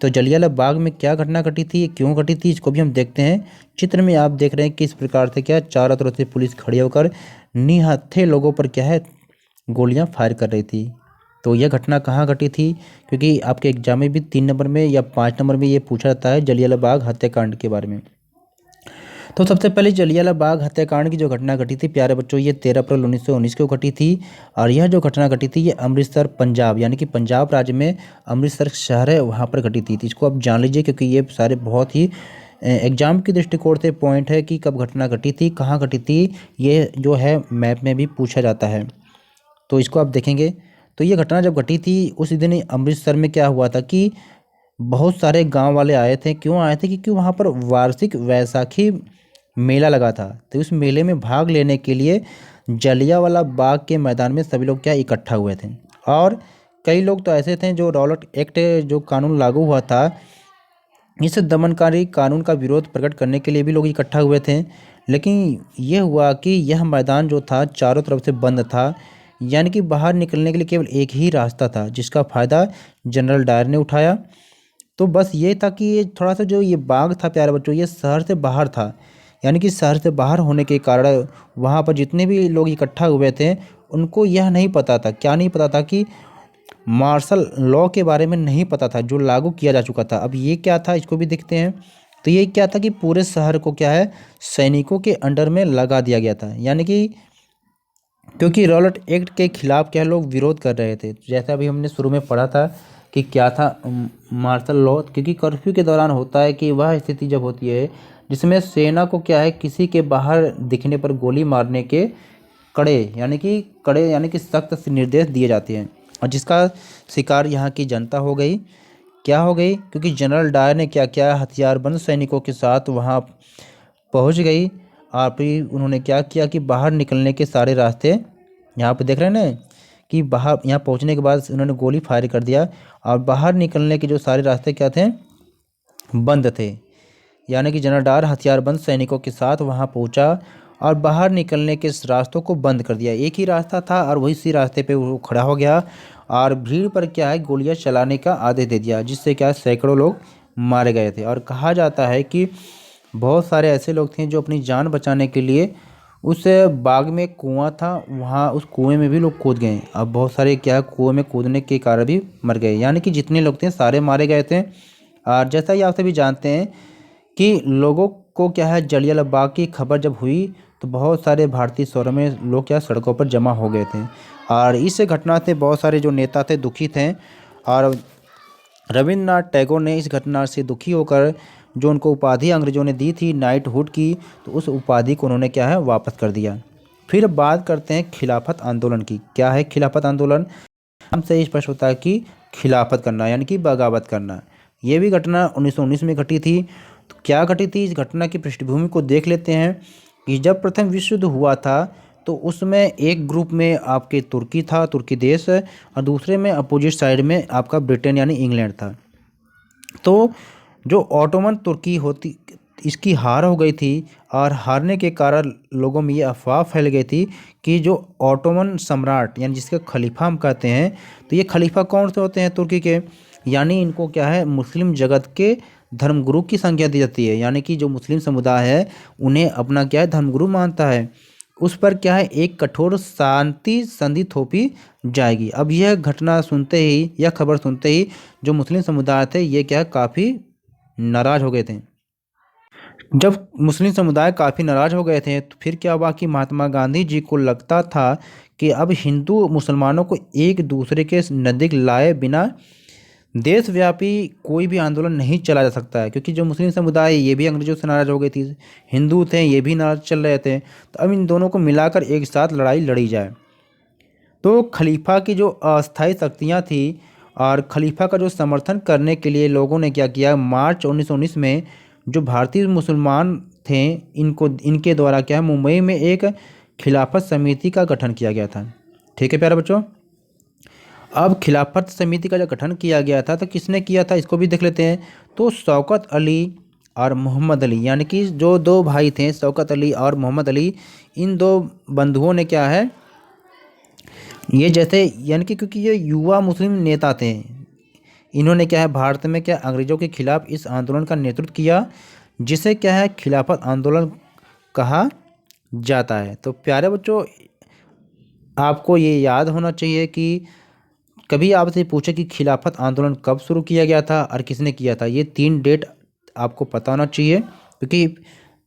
तो जलियांवाला बाग में क्या घटना घटी थी, क्यों घटी थी, इसको भी हम देखते हैं। चित्र में आप देख रहे हैं किस प्रकार से क्या चारों तरफ से पुलिस खड़ी होकर निहत्थे लोगों पर क्या है गोलियां फायर कर रही थी। तो यह घटना कहाँ घटी थी? क्योंकि आपके एग्जाम में भी 3 नंबर में या 5 नंबर में ये पूछा जाता है जलियांवाला बाग हत्याकांड के बारे में। तो सबसे पहले जलियांवाला बाग हत्याकांड की जो घटना घटी थी प्यारे बच्चों, ये 13 अप्रैल 1919 को घटी थी। और यह जो घटना घटी थी ये अमृतसर पंजाब यानी कि पंजाब राज्य में अमृतसर शहर है वहाँ पर घटी थी। तो इसको आप जान लीजिए क्योंकि ये सारे बहुत ही एग्जाम के दृष्टिकोण से पॉइंट है कि कब घटना घटी थी, कहाँ घटी थी, ये जो है मैप में भी पूछा जाता है। तो इसको आप देखेंगे। तो ये घटना जब घटी थी उस दिन अमृतसर में क्या हुआ था कि बहुत सारे गांव वाले आए थे। क्यों आए थे? क्योंकि वहाँ पर वार्षिक वैसाखी मेला लगा था। तो उस मेले में भाग लेने के लिए जलियांवाला बाग के मैदान में सभी लोग क्या इकट्ठा हुए थे। और कई लोग तो ऐसे थे जो रॉलेट एक्ट जो कानून लागू हुआ था इस दमनकारी कानून का विरोध प्रकट करने के लिए भी लोग इकट्ठा हुए थे। लेकिन यह हुआ कि यह मैदान जो था चारों तरफ से बंद था, यानी कि बाहर निकलने के लिए केवल एक ही रास्ता था, जिसका फ़ायदा जनरल डायर ने उठाया। तो बस ये था कि ये थोड़ा सा जो ये बाग था प्यारे बच्चों ये शहर से बाहर था। यानी कि शहर से बाहर होने के कारण वहाँ पर जितने भी लोग इकट्ठा हुए थे उनको यह नहीं पता था, क्या नहीं पता था कि मार्शल लॉ के बारे में नहीं पता था जो लागू किया जा चुका था। अब ये क्या था इसको भी देखते हैं। तो ये क्या था कि पूरे शहर को क्या है सैनिकों के अंडर में लगा दिया गया था। यानी कि क्योंकि रॉलेट एक्ट के खिलाफ क्या लोग विरोध कर रहे थे। जैसा अभी हमने शुरू में पढ़ा था कि क्या था मार्शल लॉ, क्योंकि कर्फ्यू के दौरान होता है कि वह स्थिति जब होती है जिसमें सेना को क्या है किसी के बाहर दिखने पर गोली मारने के कड़े यानी कि सख्त से निर्देश दिए जाते हैं, और जिसका शिकार यहाँ की जनता हो गई। क्या हो गई? क्योंकि जनरल डायर ने क्या किया हथियारबंद सैनिकों के साथ वहाँ पहुँच गई, और फिर उन्होंने क्या किया कि बाहर निकलने के सारे रास्ते यहाँ पे देख रहे हैं ना कि बाहर यहाँ पहुँचने के बाद उन्होंने गोली फायर कर दिया, और बाहर निकलने के जो सारे रास्ते क्या थे बंद थे। यानी कि जनरल डायर हथियारबंद सैनिकों के साथ वहां पहुंचा और बाहर निकलने के इस रास्तों को बंद कर दिया। एक ही रास्ता था और वही सी रास्ते पे वो खड़ा हो गया और भीड़ पर क्या है गोलियां चलाने का आदेश दे दिया, जिससे क्या सैकड़ों लोग मारे गए थे। और कहा जाता है कि बहुत सारे ऐसे लोग थे जो अपनी जान बचाने के लिए उस बाग में कुआं था वहाँ उस कुएं में भी लोग कूद गए। अब बहुत सारे क्या कुएं में कूदने के कारण भी मर गए, यानी कि जितने लोग थे सारे मारे गए थे। और जैसा ही आप सभी जानते हैं कि लोगों को क्या है जलियांवाला बाग की खबर जब हुई तो बहुत सारे भारतीय शहरों में लोग क्या सड़कों पर जमा हो गए थे, और इस घटना से बहुत सारे जो नेता थे दुखी थे। और रविन्द्रनाथ टैगोर ने इस घटना से दुखी होकर जो उनको उपाधि अंग्रेजों ने दी थी नाइटहुड की, तो उस उपाधि को उन्होंने क्या है वापस कर दिया। फिर बात करते हैं खिलाफत आंदोलन की। क्या है खिलाफत आंदोलन? हमसे स्पष्ट होता है कि खिलाफत करना यानी कि बगावत करना। ये भी घटना 1919 में घटी थी। तो क्या घटी थी? इस घटना की पृष्ठभूमि को देख लेते हैं कि जब प्रथम विश्व युद्ध हुआ था तो उसमें एक ग्रुप में आपके तुर्की था, तुर्की देश, और दूसरे में अपोजिट साइड में आपका ब्रिटेन यानी इंग्लैंड था। तो जो ऑटोमन तुर्की होती इसकी हार हो गई थी, और हारने के कारण लोगों में ये अफवाह फैल गई थी कि जो ऑटोमन सम्राट यानी जिसके खलीफा हम कहते हैं, तो ये खलीफा कौन से होते हैं तुर्की के, यानी इनको क्या है मुस्लिम जगत के धर्मगुरु की संज्ञा दी जाती है। यानी कि जो मुस्लिम समुदाय है उन्हें अपना क्या है धर्मगुरु मानता है। उस पर क्या है एक कठोर शांति संधि थोपी जाएगी। अब यह घटना सुनते ही, यह खबर सुनते ही जो मुस्लिम समुदाय थे ये क्या है काफ़ी नाराज़ हो गए थे। जब मुस्लिम समुदाय काफ़ी नाराज़ हो गए थे तो फिर क्या हुआ कि महात्मा गांधी जी को लगता था कि अब हिंदू मुसलमानों को एक दूसरे के नज़दीक लाए बिना देशव्यापी कोई भी आंदोलन नहीं चला जा सकता है, क्योंकि जो मुस्लिम समुदाय ये भी अंग्रेजों से नाराज़ हो गई थी, हिंदू थे ये भी नाराज़ चल रहे थे, तो अब इन दोनों को मिलाकर एक साथ लड़ाई लड़ी जाए। तो खलीफा की जो अस्थायी शक्तियाँ थी और खलीफा का जो समर्थन करने के लिए लोगों ने क्या किया, मार्च 1919 में जो भारतीय मुसलमान थे इनके द्वारा क्या है मुंबई में एक खिलाफत समिति का गठन किया गया था। ठीक है प्यारे बच्चों, अब खिलाफत समिति का जो गठन किया गया था तो किसने किया था इसको भी देख लेते हैं। तो शौकत अली और मोहम्मद अली, यानी कि जो दो भाई थे शौकत अली और मोहम्मद अली, इन दो बंधुओं ने क्या है ये जैसे यानी कि क्योंकि ये युवा मुस्लिम नेता थे, इन्होंने क्या है भारत में क्या अंग्रेज़ों के खिलाफ इस आंदोलन का नेतृत्व किया, जिसे क्या है खिलाफत आंदोलन कहा जाता है। तो प्यारे बच्चों, आपको ये याद होना चाहिए कि कभी आपसे पूछे कि खिलाफत आंदोलन कब शुरू किया गया था और किसने किया था, ये 3 डेट आपको पता होना चाहिए, क्योंकि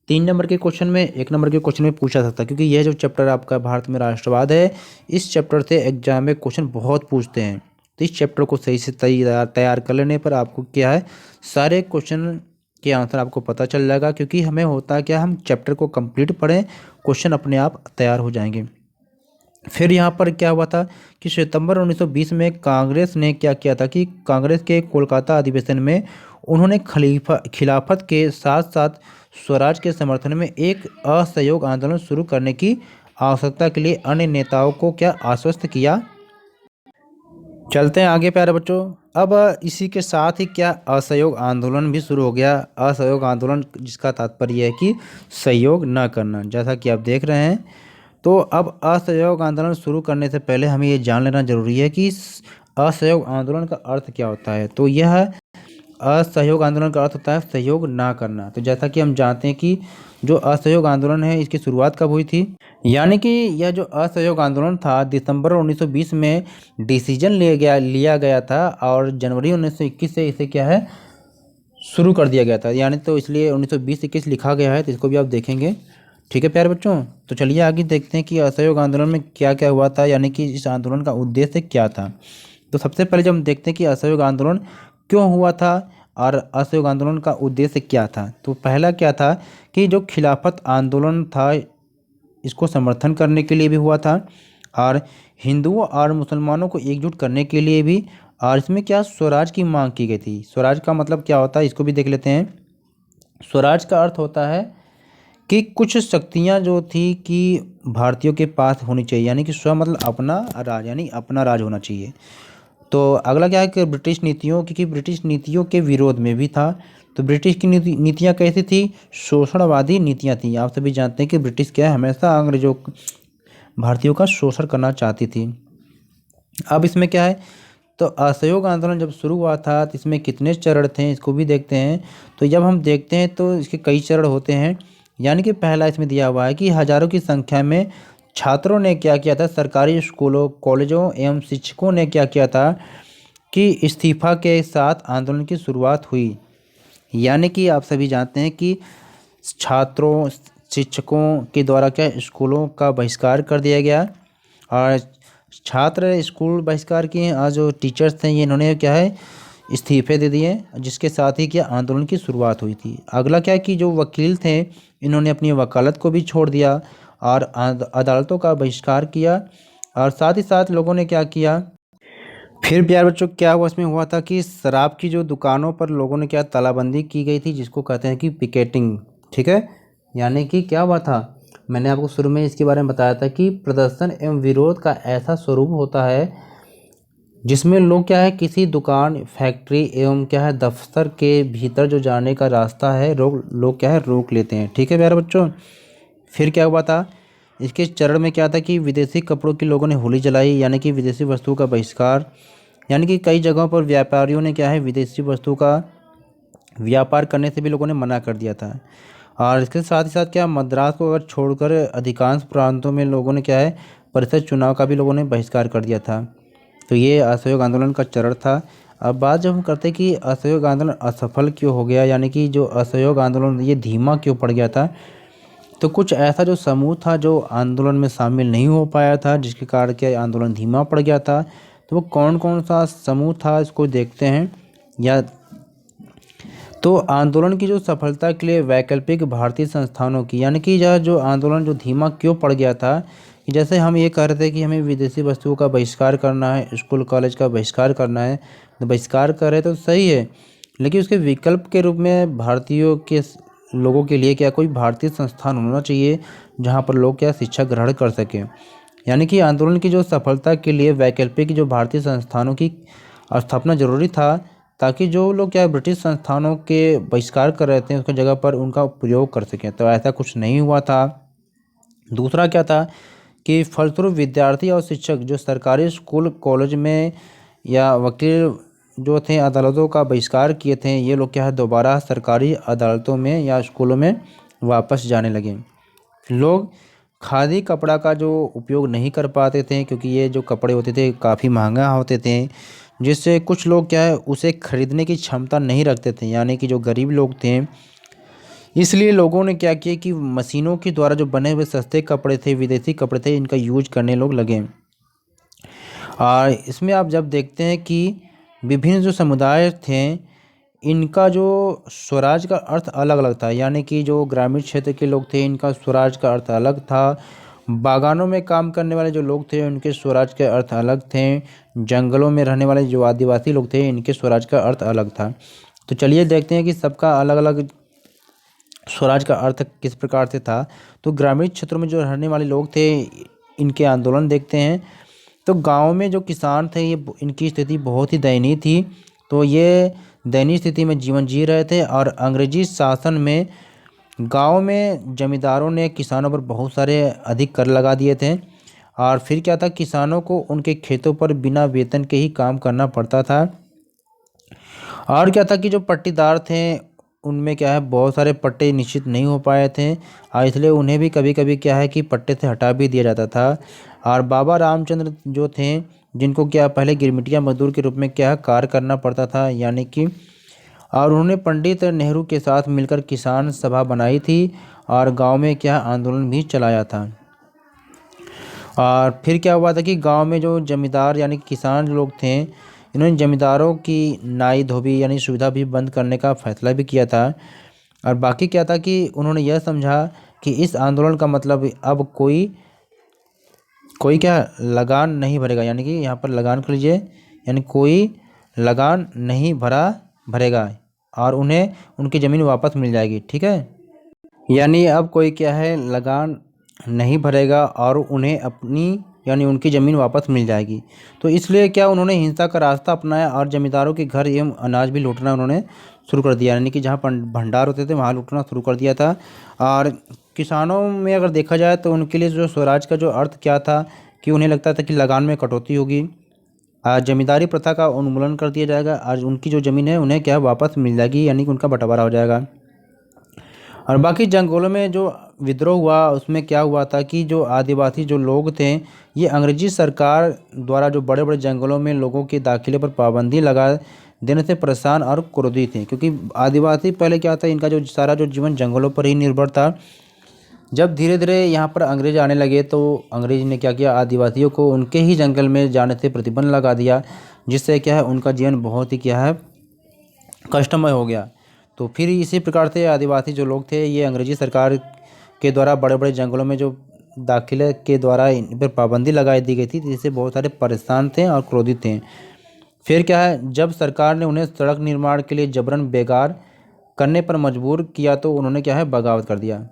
3 नंबर के क्वेश्चन में 1 नंबर के क्वेश्चन में पूछा सकता है। क्योंकि यह जो चैप्टर आपका भारत में राष्ट्रवाद है, इस चैप्टर से एग्जाम में क्वेश्चन बहुत पूछते हैं। तो इस चैप्टर को सही से तैयार कर लेने पर आपको क्या है सारे क्वेश्चन के आंसर आपको पता चल जाएगा, क्योंकि हमें होता है क्या हम चैप्टर को कंप्लीट पढ़ें, क्वेश्चन अपने आप तैयार हो जाएंगे। फिर यहाँ पर क्या हुआ था कि सितंबर 1920 में कांग्रेस ने क्या किया था कि कांग्रेस के कोलकाता अधिवेशन में उन्होंने खिलाफत के साथ साथ स्वराज के समर्थन में एक असहयोग आंदोलन शुरू करने की आवश्यकता के लिए अन्य नेताओं को क्या आश्वस्त किया। चलते हैं आगे प्यारे बच्चों। अब इसी के साथ ही क्या असहयोग आंदोलन भी शुरू हो गया। असहयोग आंदोलन जिसका तात्पर्य है कि सहयोग न करना, जैसा कि आप देख रहे हैं। तो अब असहयोग आंदोलन शुरू करने से पहले हमें ये जान लेना जरूरी है कि असहयोग आंदोलन का अर्थ क्या होता है। तो यह असहयोग आंदोलन का अर्थ होता है सहयोग ना करना। तो जैसा कि हम जानते हैं कि जो असहयोग आंदोलन है इसकी शुरुआत कब हुई थी, यानी कि यह जो असहयोग आंदोलन था दिसंबर 1920 में डिसीजन लिया गया था और जनवरी 1921 से इसे क्या है शुरू कर दिया गया था, यानी तो इसलिए 1920-21 लिखा गया है, तो इसको भी आप देखेंगे। ठीक है प्यारे बच्चों, तो चलिए आगे देखते हैं कि असहयोग आंदोलन में क्या क्या हुआ था, यानी कि इस आंदोलन का उद्देश्य क्या था। तो सबसे पहले जब हम देखते हैं कि असहयोग आंदोलन क्यों हुआ था और असहयोग आंदोलन का उद्देश्य क्या था। तो पहला क्या था कि जो खिलाफत आंदोलन था इसको समर्थन करने के लिए भी हुआ था और हिंदुओं और मुसलमानों को एकजुट करने के लिए भी, और इसमें क्या स्वराज की मांग की गई थी। स्वराज का मतलब क्या होता है इसको भी देख लेते हैं। स्वराज का अर्थ होता है कि कुछ शक्तियां जो थी कि भारतीयों के पास होनी चाहिए, यानी कि स्व मतलब अपना राज, यानी अपना राज होना चाहिए। तो अगला क्या है कि ब्रिटिश नीतियों, क्योंकि ब्रिटिश नीतियों के विरोध में भी था। तो ब्रिटिश की नीतियाँ कैसी थी, शोषणवादी नीतियाँ थी। आप सभी जानते हैं कि ब्रिटिश क्या है हमेशा अंग्रेजों भारतीयों का शोषण करना चाहती थी। अब इसमें क्या है, तो असहयोग आंदोलन जब शुरू हुआ था तो इसमें कितने चरण थे इसको भी देखते हैं। तो जब हम देखते हैं तो इसके कई चरण होते हैं, यानी कि पहला इसमें दिया हुआ है कि हजारों की संख्या में छात्रों ने क्या किया था, सरकारी स्कूलों कॉलेजों एवं शिक्षकों ने क्या किया था कि इस्तीफा के साथ आंदोलन की शुरुआत हुई। यानी कि आप सभी जानते हैं कि छात्रों शिक्षकों के द्वारा क्या स्कूलों का बहिष्कार कर दिया गया और छात्र स्कूल बहिष्कार किए और जो टीचर्स थे ये इन्होंने क्या है इस्तीफे दे दिए, जिसके साथ ही क्या आंदोलन की शुरुआत हुई थी। अगला क्या कि जो वकील थे इन्होंने अपनी वकालत को भी छोड़ दिया और अदालतों का बहिष्कार किया, और साथ ही साथ लोगों ने क्या किया, फिर प्यारे बच्चों क्या हुआ इसमें हुआ था कि शराब की जो दुकानों पर लोगों ने क्या तालाबंदी की गई थी, जिसको कहते हैं कि पिकेटिंग। ठीक है, यानी कि क्या हुआ था, मैंने आपको शुरू में इसके बारे में बताया था कि प्रदर्शन एवं विरोध का ऐसा स्वरूप होता है जिसमें लोग क्या है किसी दुकान फैक्ट्री एवं क्या है दफ्तर के भीतर जो जाने का रास्ता है लोग क्या है रोक लेते हैं। ठीक है प्यारे बच्चों, फिर क्या हुआ था, इसके चरण में क्या था कि विदेशी कपड़ों की लोगों ने होली जलाई, यानी कि विदेशी वस्तुओं का बहिष्कार। यानी कि कई जगहों पर व्यापारियों ने क्या है विदेशी वस्तु का व्यापार करने से भी लोगों ने मना कर दिया था। और इसके साथ ही साथ क्या मद्रास को अगर छोड़कर अधिकांश प्रांतों में लोगों ने क्या है परिषद चुनाव का भी लोगों ने बहिष्कार कर दिया था। तो ये असहयोग आंदोलन का चरण था। अब बात जब हम करते हैं कि असहयोग आंदोलन असफल क्यों हो गया, यानी कि जो असहयोग आंदोलन ये धीमा क्यों पड़ गया था, तो कुछ ऐसा जो समूह था जो आंदोलन में शामिल नहीं हो पाया था, जिसके कारण क्या आंदोलन धीमा पड़ गया था। तो वो कौन कौन सा समूह था इसको देखते हैं। या तो आंदोलन की जो सफलता के लिए वैकल्पिक भारतीय संस्थानों की, यानी कि यह जो आंदोलन जो धीमा क्यों पड़ गया था, कि जैसे हम ये कह रहे थे कि हमें विदेशी वस्तुओं का बहिष्कार करना है, स्कूल कॉलेज का बहिष्कार करना है, तो बहिष्कार कर रहे तो सही है, लेकिन उसके विकल्प के रूप में भारतीयों के लोगों के लिए क्या कोई भारतीय संस्थान होना चाहिए जहाँ पर लोग क्या शिक्षा ग्रहण कर सकें। यानी कि आंदोलन की जो सफलता के लिए वैकल्पिक जो भारतीय संस्थानों की स्थापना जरूरी था, ताकि जो लोग क्या ब्रिटिश संस्थानों के बहिष्कार कर रहे थे उसकी जगह पर उनका उपयोग कर सकें। तो ऐसा कुछ नहीं हुआ था। दूसरा क्या था कि फलस्वरूप विद्यार्थी और शिक्षक जो सरकारी स्कूल कॉलेज में या वकील जो थे अदालतों का बहिष्कार किए थे, ये लोग क्या है दोबारा सरकारी अदालतों में या स्कूलों में वापस जाने लगे। लोग खादी कपड़ा का जो उपयोग नहीं कर पाते थे, क्योंकि ये जो कपड़े होते थे काफ़ी महंगा होते थे, जिससे कुछ लोग क्या है उसे खरीदने की क्षमता नहीं रखते थे, यानी कि जो गरीब लोग थे। इसलिए लोगों ने क्या किया कि मशीनों के द्वारा जो बने हुए सस्ते कपड़े थे, विदेशी कपड़े थे, इनका यूज करने लोग लगे। और इसमें आप जब देखते हैं कि विभिन्न जो समुदाय थे, इनका जो स्वराज का अर्थ अलग अलग था, यानी कि जो ग्रामीण क्षेत्र के लोग थे इनका स्वराज का अर्थ अलग था। बागानों में काम करने वाले जो लोग थे उनके स्वराज के अर्थ अलग थे। जंगलों में रहने वाले जो आदिवासी लोग थे इनके स्वराज का अर्थ अलग था। तो चलिए देखते हैं कि सबका अलग अलग स्वराज का अर्थ किस प्रकार से था। तो ग्रामीण क्षेत्रों में जो रहने वाले लोग थे इनके आंदोलन देखते हैं। तो गांव में जो किसान थे ये इनकी स्थिति बहुत ही दयनीय थी। तो ये दयनीय स्थिति में जीवन जी रहे थे और अंग्रेजी शासन में गांव में जमींदारों ने किसानों पर बहुत सारे अधिक कर लगा दिए थे। और फिर क्या था, किसानों को उनके खेतों पर बिना वेतन के ही काम करना पड़ता था। और क्या था कि जो पट्टीदार थे उनमें क्या है बहुत सारे पट्टे निश्चित नहीं हो पाए थे, और इसलिए उन्हें भी कभी कभी क्या है कि पट्टे से हटा भी दिया जाता था। और बाबा रामचंद्र जो थे जिनको क्या पहले गिरमिटिया मजदूर के रूप में क्या कार्य करना पड़ता था, यानी कि और उन्होंने पंडित नेहरू के साथ मिलकर किसान सभा बनाई थी और गांव में क्या आंदोलन भी चलाया था। और फिर क्या हुआ था कि गांव में जो जमींदार यानी कि किसान लोग थे, इन्होंने जमींदारों की नाई धोबी यानी सुविधा भी बंद करने का फैसला भी किया था। और बाकी क्या था कि उन्होंने यह समझा कि इस आंदोलन का मतलब अब कोई कोई क्या लगान नहीं भरेगा, यानी कि यहाँ पर लगान कर लीजिए, यानी कोई लगान नहीं भरेगा और उन्हें उनकी ज़मीन वापस मिल जाएगी। ठीक है, यानी अब कोई क्या है लगान नहीं भरेगा और उन्हें अपनी यानी उनकी ज़मीन वापस मिल जाएगी। तो इसलिए क्या उन्होंने हिंसा का रास्ता अपनाया और जमींदारों के घर एवं अनाज भी लूटना उन्होंने शुरू कर दिया, यानी कि जहाँ भंडार होते थे वहाँ लूटना शुरू कर दिया था। और किसानों में अगर देखा जाए तो उनके लिए जो स्वराज का जो अर्थ क्या था कि उन्हें लगता था कि लगान में कटौती होगी, जमींदारी प्रथा का उन्मूलन कर दिया जाएगा, आज उनकी जो ज़मीन है उन्हें क्या वापस मिल जाएगी, यानी कि उनका बंटवारा हो जाएगा। और बाकी जंगलों में जो विद्रोह हुआ उसमें क्या हुआ था कि जो आदिवासी जो लोग थे ये अंग्रेजी सरकार द्वारा जो बड़े बड़े जंगलों में लोगों के दाखिले पर पाबंदी लगा देने से परेशान और क्रोधित थे, क्योंकि आदिवासी पहले क्या था इनका जो सारा जो जीवन जंगलों पर ही निर्भर था। जब धीरे धीरे यहाँ पर अंग्रेज आने लगे तो अंग्रेज ने क्या किया, आदिवासियों को उनके ही जंगल में जाने से प्रतिबंध लगा दिया, जिससे क्या है उनका जीवन बहुत ही क्या है कष्टमय हो गया। तो फिर इसी प्रकार से आदिवासी जो लोग थे ये अंग्रेजी सरकार के द्वारा बड़े बड़े जंगलों में जो दाखिले के द्वारा इन पर पाबंदी लगाई दी गई थी, जिससे बहुत सारे परेशान थे और क्रोधित थे। फिर क्या है, जब सरकार ने उन्हें सड़क निर्माण के लिए जबरन बेकार करने पर मजबूर किया तो उन्होंने क्या है बगावत कर दिया।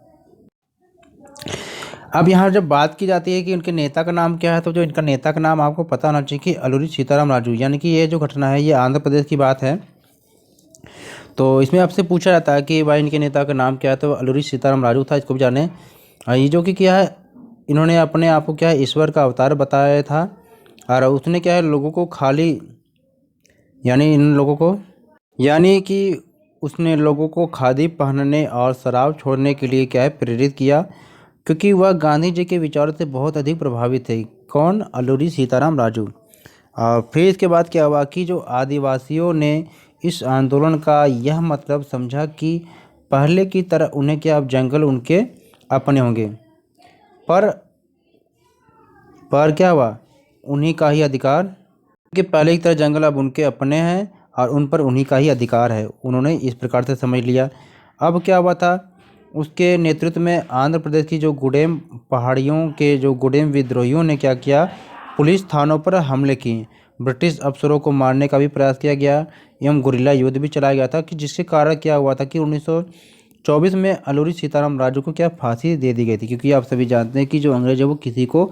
अब यहाँ जब बात की जाती है कि उनके नेता का नाम क्या है, तो जो इनका नेता का नाम आपको पता होना चाहिए कि अलूरी सीताराम राजू, यानी कि ये जो घटना है ये आंध्र प्रदेश की बात है। तो इसमें आपसे पूछा जाता है कि भाई इनके नेता का नाम क्या है, तो अलूरी सीताराम राजू था, इसको भी जाने। ये जो कि क्या है इन्होंने अपने आप को क्या है ईश्वर का अवतार बताया था, और उसने क्या है लोगों को खाली यानी इन लोगों को यानी कि उसने लोगों को खादी पहनने और शराब छोड़ने के लिए क्या है प्रेरित किया, क्योंकि वह गांधी जी के विचारों से बहुत अधिक प्रभावित थे। कौन? अल्लूरी सीताराम राजू। और फिर इसके बाद क्या हुआ कि जो आदिवासियों ने इस आंदोलन का यह मतलब समझा कि पहले की तरह उन्हें क्या अब जंगल उनके अपने होंगे, पर क्या हुआ, उन्हीं का ही अधिकार, कि पहले की तरह जंगल अब उनके अपने हैं और उन पर उन्हीं का ही अधिकार है। उन्होंने इस प्रकार से समझ लिया। अब क्या हुआ था, उसके नेतृत्व में आंध्र प्रदेश की जो गुडेम पहाड़ियों के जो गुडेम विद्रोहियों ने क्या किया, पुलिस थानों पर हमले किए, ब्रिटिश अफसरों को मारने का भी प्रयास किया गया एवं गुरिल्ला युद्ध भी चलाया गया था, कि जिसके कारण क्या हुआ था कि 1924 में अल्लूरी सीताराम राजू को क्या फांसी दे दी गई थी। क्योंकि आप सभी जानते हैं कि जो अंग्रेज है वो किसी को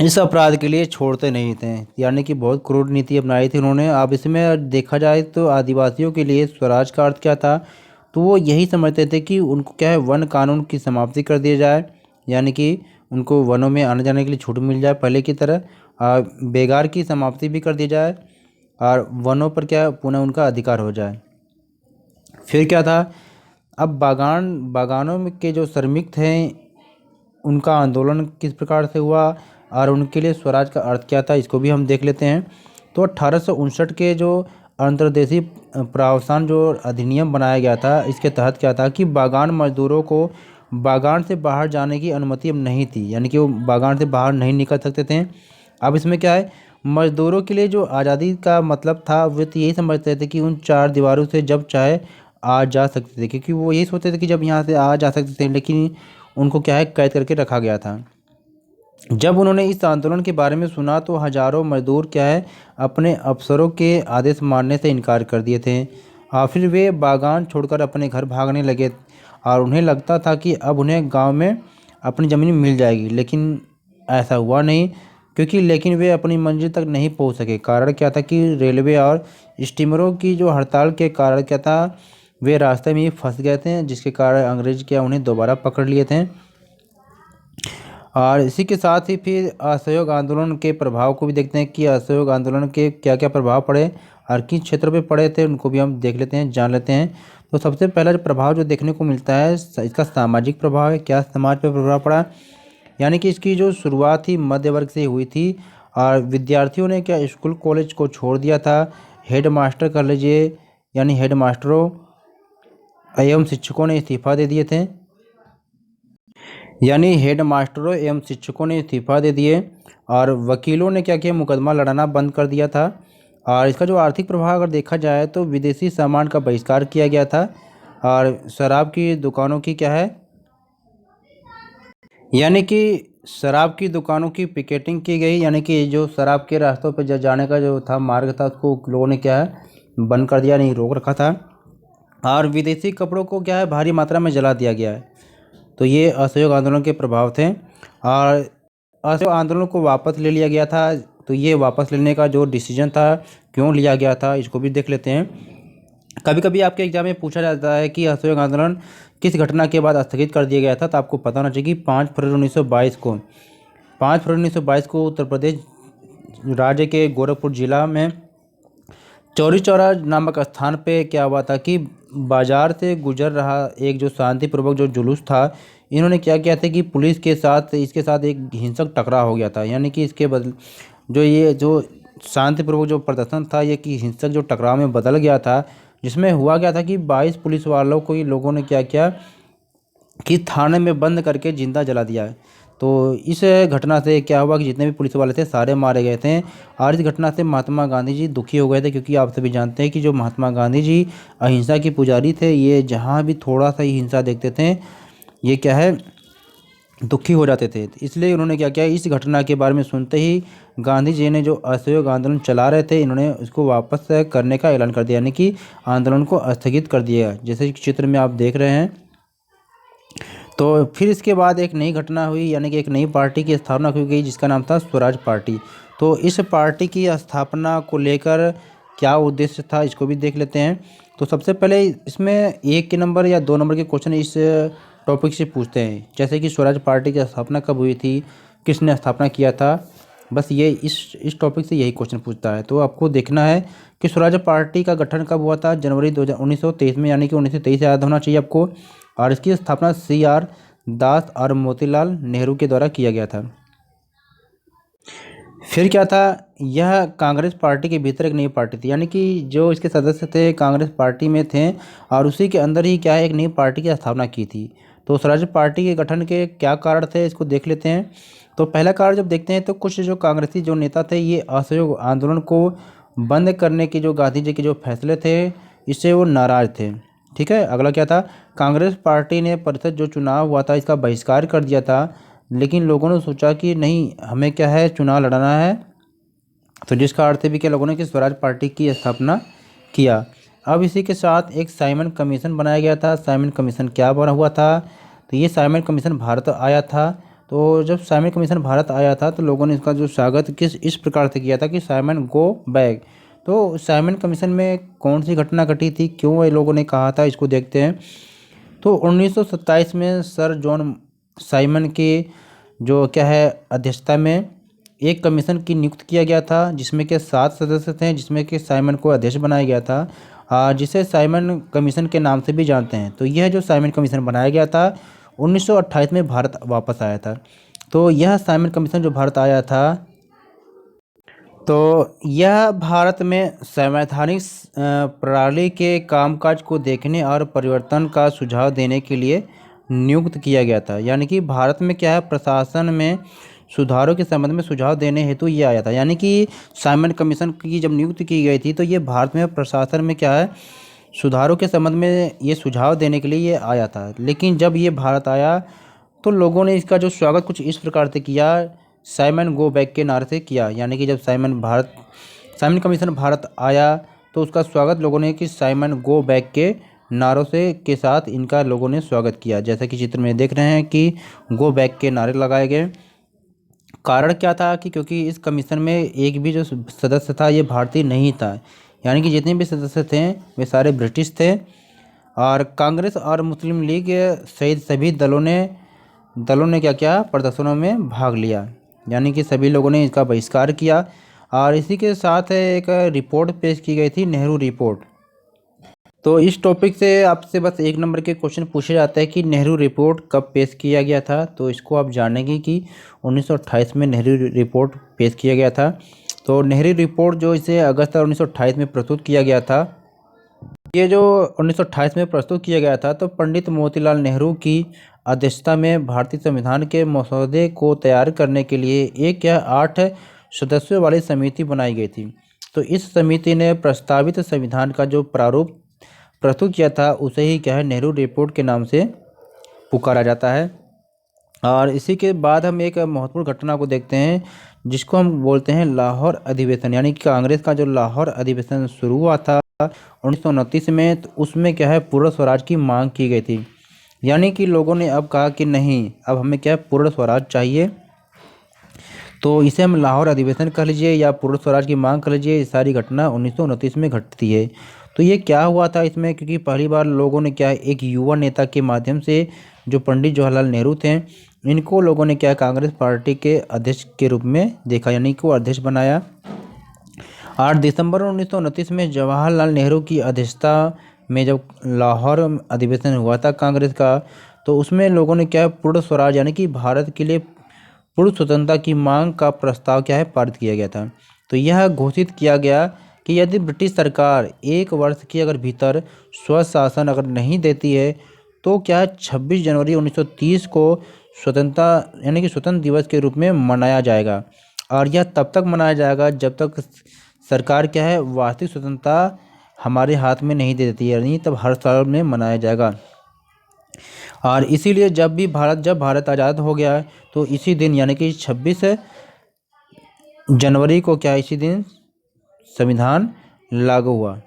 इस अपराध के लिए छोड़ते नहीं थे, यानी कि बहुत क्रूर नीति अपनाई थी उन्होंने। अब इसमें देखा जाए तो आदिवासियों के लिए स्वराज का अर्थ क्या था, तो वो यही समझते थे कि उनको क्या है वन कानून की समाप्ति कर दिया जाए, यानी कि उनको वनों में आने जाने के लिए छूट मिल जाए पहले की तरह, बेगार की समाप्ति भी कर दी जाए और वनों पर क्या पुनः उनका अधिकार हो जाए। फिर क्या था, अब बागानों में के जो श्रमिक थे उनका आंदोलन किस प्रकार से हुआ और उनके लिए स्वराज का अर्थ क्या था, इसको भी हम देख लेते हैं। तो 1859 के जो अंतर्देशीय प्रावधान जो अधिनियम बनाया गया था, इसके तहत क्या था कि बागान मजदूरों को बागान से बाहर जाने की अनुमति अब नहीं थी, यानी कि वो बागान से बाहर नहीं निकल सकते थे। अब इसमें क्या है, मजदूरों के लिए जो आज़ादी का मतलब था वो तो यही समझते थे कि उन चार दीवारों से जब चाहे आ जा सकते थे, क्योंकि वो यही सोचते थे कि जब यहाँ से आ जा सकते थे, लेकिन उनको क्या है कैद करके रखा गया था। जब उन्होंने इस आंदोलन के बारे में सुना तो हजारों मजदूर क्या है अपने अफसरों के आदेश मानने से इनकार कर दिए थे और फिर वे बागान छोड़कर अपने घर भागने लगे और उन्हें लगता था कि अब उन्हें गांव में अपनी ज़मीन मिल जाएगी, लेकिन ऐसा हुआ नहीं, क्योंकि लेकिन वे अपनी मंजिल तक नहीं पहुंच सके। कारण क्या था कि रेलवे और स्टीमरों की जो हड़ताल के कारण क्या था, वे रास्ते में ही फंस गए थे, जिसके कारण अंग्रेज क्या उन्हें दोबारा पकड़ लिए थे। और इसी के साथ ही फिर असहयोग आंदोलन के प्रभाव को भी देखते हैं कि असहयोग आंदोलन के क्या क्या प्रभाव पड़े और किस क्षेत्र पे पड़े थे, उनको भी हम देख लेते हैं, जान लेते हैं। तो सबसे पहला जो प्रभाव जो देखने को मिलता है इसका सामाजिक प्रभाव है। क्या समाज पर प्रभाव पड़ा, यानी कि इसकी जो शुरुआत ही मध्य वर्ग से हुई थी और विद्यार्थियों ने क्या स्कूल कॉलेज को छोड़ दिया था। हेड मास्टर कर लीजिए, यानी हेड मास्टरों एवं शिक्षकों ने इस्तीफा दे दिए थे, यानी हेड मास्टरों एवं शिक्षकों ने इस्तीफा दे दिए और वकीलों ने क्या किया, मुकदमा लड़ाना बंद कर दिया था। और इसका जो आर्थिक प्रभाव अगर देखा जाए तो विदेशी सामान का बहिष्कार किया गया था और शराब की दुकानों की क्या है, यानी कि शराब की दुकानों की पिकेटिंग की गई, यानी कि जो शराब के रास्तों पर जाने का जो था मार्ग था उसको लोगों ने क्या है बंद कर दिया, नहीं रोक रखा था। और विदेशी कपड़ों को क्या है भारी मात्रा में जला दिया गया है। तो ये असहयोग आंदोलन के प्रभाव थे और असहयोग आंदोलन को वापस ले लिया गया था। तो ये वापस लेने का जो डिसीजन था, क्यों लिया गया था, इसको भी देख लेते हैं। कभी कभी आपके एग्जाम में पूछा जाता है कि असहयोग आंदोलन किस घटना के बाद स्थगित कर दिया गया था, तो आपको पता होना चाहिए कि 5 फरवरी 1922 को 5 फरवरी 1922 को उत्तर प्रदेश राज्य के गोरखपुर जिला में चौरी चौरा नामक स्थान पे क्या हुआ था कि बाजार से गुजर रहा एक जो शांतिपूर्वक जो जुलूस था, इन्होंने क्या किया था कि पुलिस के साथ इसके साथ एक हिंसक टकराव हो गया था, यानी कि इसके बदल जो ये जो शांतिपूर्वक जो प्रदर्शन था ये कि हिंसक जो टकराव में बदल गया था, जिसमें हुआ क्या था कि 22 पुलिस वालों को ही लोगों ने क्या किया कि थाने में बंद करके जिंदा जला दिया। तो इस घटना से क्या हुआ कि जितने भी पुलिस वाले थे सारे मारे गए थे और इस घटना से महात्मा गांधी जी दुखी हो गए थे, क्योंकि आप सभी जानते हैं कि जो महात्मा गांधी जी अहिंसा के पुजारी थे, ये जहाँ भी थोड़ा सा ही हिंसा देखते थे ये क्या है दुखी हो जाते थे। इसलिए उन्होंने क्या किया, इस घटना के बारे में सुनते ही गांधी जी ने जो असहयोग आंदोलन चला रहे थे इन्होंने उसको वापस करने का ऐलान कर दिया, यानी कि आंदोलन को स्थगित कर दिया, जैसे चित्र में आप देख रहे हैं। तो फिर इसके बाद एक नई घटना हुई, यानी कि एक नई पार्टी की स्थापना की गई जिसका नाम था स्वराज पार्टी। तो इस पार्टी की स्थापना को लेकर क्या उद्देश्य था, इसको भी देख लेते हैं। तो सबसे पहले इसमें 1 के नंबर या 2 नंबर के क्वेश्चन इस टॉपिक से पूछते हैं, जैसे कि स्वराज पार्टी की स्थापना कब हुई थी, किसने स्थापना किया था, बस ये इस टॉपिक से यही क्वेश्चन पूछता है। तो आपको देखना है कि स्वराज पार्टी का गठन कब हुआ था, जनवरी 1923 में, यानी कि 1923 याद होना चाहिए आपको। और इसकी स्थापना CR दास और मोतीलाल नेहरू के द्वारा किया गया था। फिर क्या था, यह कांग्रेस पार्टी के भीतर एक नई पार्टी थी, यानी कि जो इसके सदस्य थे कांग्रेस पार्टी में थे और उसी के अंदर ही क्या है एक नई पार्टी की स्थापना की थी। तो स्वराज पार्टी के गठन के क्या कारण थे इसको देख लेते हैं। तो पहला कारण जब देखते हैं तो कुछ जो कांग्रेसी जो नेता थे ये असहयोग आंदोलन को बंद करने के जो गांधी जी के जो फैसले थे इससे वो नाराज थे। ठीक है, अगला क्या था, कांग्रेस पार्टी ने परिषद जो चुनाव हुआ था इसका बहिष्कार कर दिया था, लेकिन लोगों ने सोचा कि नहीं हमें क्या है चुनाव लड़ना है। तो जिसका अर्थ भी क्या लोगों ने कि स्वराज पार्टी की स्थापना किया। अब इसी के साथ एक साइमन कमीशन बनाया गया था। साइमन कमीशन क्या बना हुआ था, तो ये साइमन कमीशन भारत आया था। तो जब साइमन कमीशन भारत आया था तो लोगों ने इसका जो स्वागत इस प्रकार से किया था कि साइमन गो बैक। तो साइमन कमीशन में कौन सी घटना घटी थी, क्यों ये लोगों ने कहा था, इसको देखते हैं। तो 1927 में सर जॉन साइमन की जो क्या है अध्यक्षता में एक कमीशन की नियुक्त किया गया था, जिसमें के 7 सदस्य थे, जिसमें कि साइमन को अध्यक्ष बनाया गया था, जिसे साइमन कमीशन के नाम से भी जानते हैं। तो यह जो साइमन कमीशन बनाया गया था 1928 में भारत वापस आया था। तो यह साइमन कमीशन जो भारत आया था तो यह भारत में संवैधानिक प्रणाली के कामकाज को देखने और परिवर्तन का सुझाव देने के लिए नियुक्त किया गया था। यानी कि भारत में क्या है प्रशासन में सुधारों के संबंध में सुझाव देने हेतु ये आया था। यानी कि साइमन कमीशन की जब नियुक्त की गई थी तो ये भारत में प्रशासन में क्या है सुधारों के संबंध में ये सुझाव देने के लिए ये आया था। लेकिन जब ये भारत आया तो लोगों ने इसका जो स्वागत कुछ इस प्रकार से किया, साइमन गो बैक के नारे से किया। यानी कि जब साइमन कमीशन भारत आया तो उसका स्वागत लोगों ने कि साइमन गो बैक के नारों से के साथ इनका लोगों ने स्वागत किया। जैसा कि चित्र में देख रहे हैं कि गो बैक के नारे लगाए गए। कारण क्या था कि क्योंकि इस कमीशन में एक भी जो सदस्य था ये भारतीय नहीं था, यानी कि जितने भी सदस्य थे वे सारे ब्रिटिश थे। और कांग्रेस और मुस्लिम लीग सहित सभी दलों ने क्या किया प्रदर्शनों में भाग लिया, यानी कि सभी लोगों ने इसका बहिष्कार किया। और इसी के साथ एक रिपोर्ट पेश की गई थी, नेहरू रिपोर्ट। तो इस टॉपिक से आपसे बस 1 नंबर के क्वेश्चन पूछे जाते हैं कि नेहरू रिपोर्ट कब पेश किया गया था। तो इसको आप जानेंगे कि 1928 में नेहरू रिपोर्ट पेश किया गया था। तो नेहरू रिपोर्ट जो इसे अगस्त 1928 में प्रस्तुत किया गया था, ये जो 1928 में प्रस्तुत किया गया था तो पंडित मोतीलाल नेहरू की अध्यक्षता में भारतीय संविधान के मसौदे को तैयार करने के लिए 1 या 8 सदस्यों वाली समिति बनाई गई थी। तो इस समिति ने प्रस्तावित संविधान का जो प्रारूप प्रस्तुत किया था उसे ही क्या है नेहरू रिपोर्ट के नाम से पुकारा जाता है। और इसी के बाद हम एक महत्वपूर्ण घटना को देखते हैं जिसको हम बोलते हैं लाहौर अधिवेशन। यानी कि कांग्रेस का जो लाहौर अधिवेशन शुरू हुआ था 1929 में, तो उसमें क्या है पूर्ण स्वराज की मांग की गई थी। यानी कि लोगों ने अब कहा कि नहीं अब हमें क्या है पूर्ण स्वराज चाहिए। तो इसे हम लाहौर अधिवेशन कह लीजिए या पूर्ण स्वराज की मांग कर लीजिए, ये सारी घटना 1929 में घटती है। तो ये क्या हुआ था इसमें, क्योंकि पहली बार लोगों ने क्या एक युवा नेता के माध्यम से जो पंडित जवाहरलाल नेहरू थे इनको लोगों ने क्या कांग्रेस पार्टी के अध्यक्ष के रूप में देखा, यानी कि वो अध्यक्ष बनाया। 8 दिसंबर 1929 में जवाहरलाल नेहरू की अध्यक्षता में जब लाहौर अधिवेशन हुआ था कांग्रेस का, तो उसमें लोगों ने क्या पूर्ण स्वराज यानी कि भारत के लिए पूर्ण स्वतंत्रता की मांग का प्रस्ताव क्या है पारित किया गया था। तो यह घोषित किया गया कि यदि ब्रिटिश सरकार 1 वर्ष के अगर भीतर स्वशासन अगर नहीं देती है तो क्या 26 जनवरी 1930 को स्वतंत्रता यानी कि स्वतंत्र दिवस के रूप में मनाया जाएगा। और यह तब तक मनाया जाएगा जब तक सरकार क्या है वास्तविक स्वतंत्रता हमारे हाथ में नहीं दे देती है, यानी तब हर साल में मनाया जाएगा। और इसीलिए जब भारत आज़ाद हो गया तो इसी दिन यानी कि 26 जनवरी को क्या इसी दिन संविधान लागू हुआ।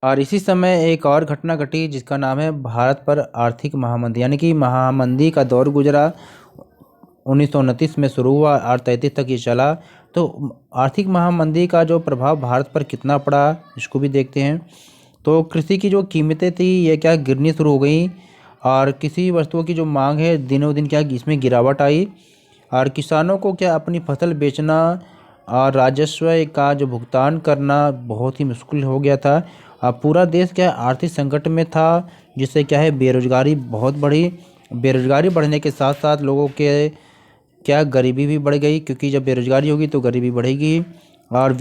और इसी समय एक और घटना घटी जिसका नाम है भारत पर आर्थिक महामंदी, यानी कि महामंदी का दौर गुजरा 1929 में शुरू हुआ और 33 तक ये चला। तो आर्थिक महामंदी का जो प्रभाव भारत पर कितना पड़ा इसको भी देखते हैं। तो कृषि की जो कीमतें थी ये क्या गिरनी शुरू हो गई और किसी वस्तुओं की जो मांग है दिनों दिन क्या इसमें गिरावट आई और किसानों को क्या अपनी फसल बेचना और राजस्व का जो भुगतान करना बहुत ही मुश्किल हो गया था। अब पूरा देश क्या आर्थिक संकट में था, जिससे क्या है बेरोजगारी बहुत बढ़ी। बेरोजगारी बढ़ने के साथ साथ लोगों के क्या गरीबी भी बढ़ गई, क्योंकि जब बेरोजगारी होगी तो गरीबी बढ़ेगी। और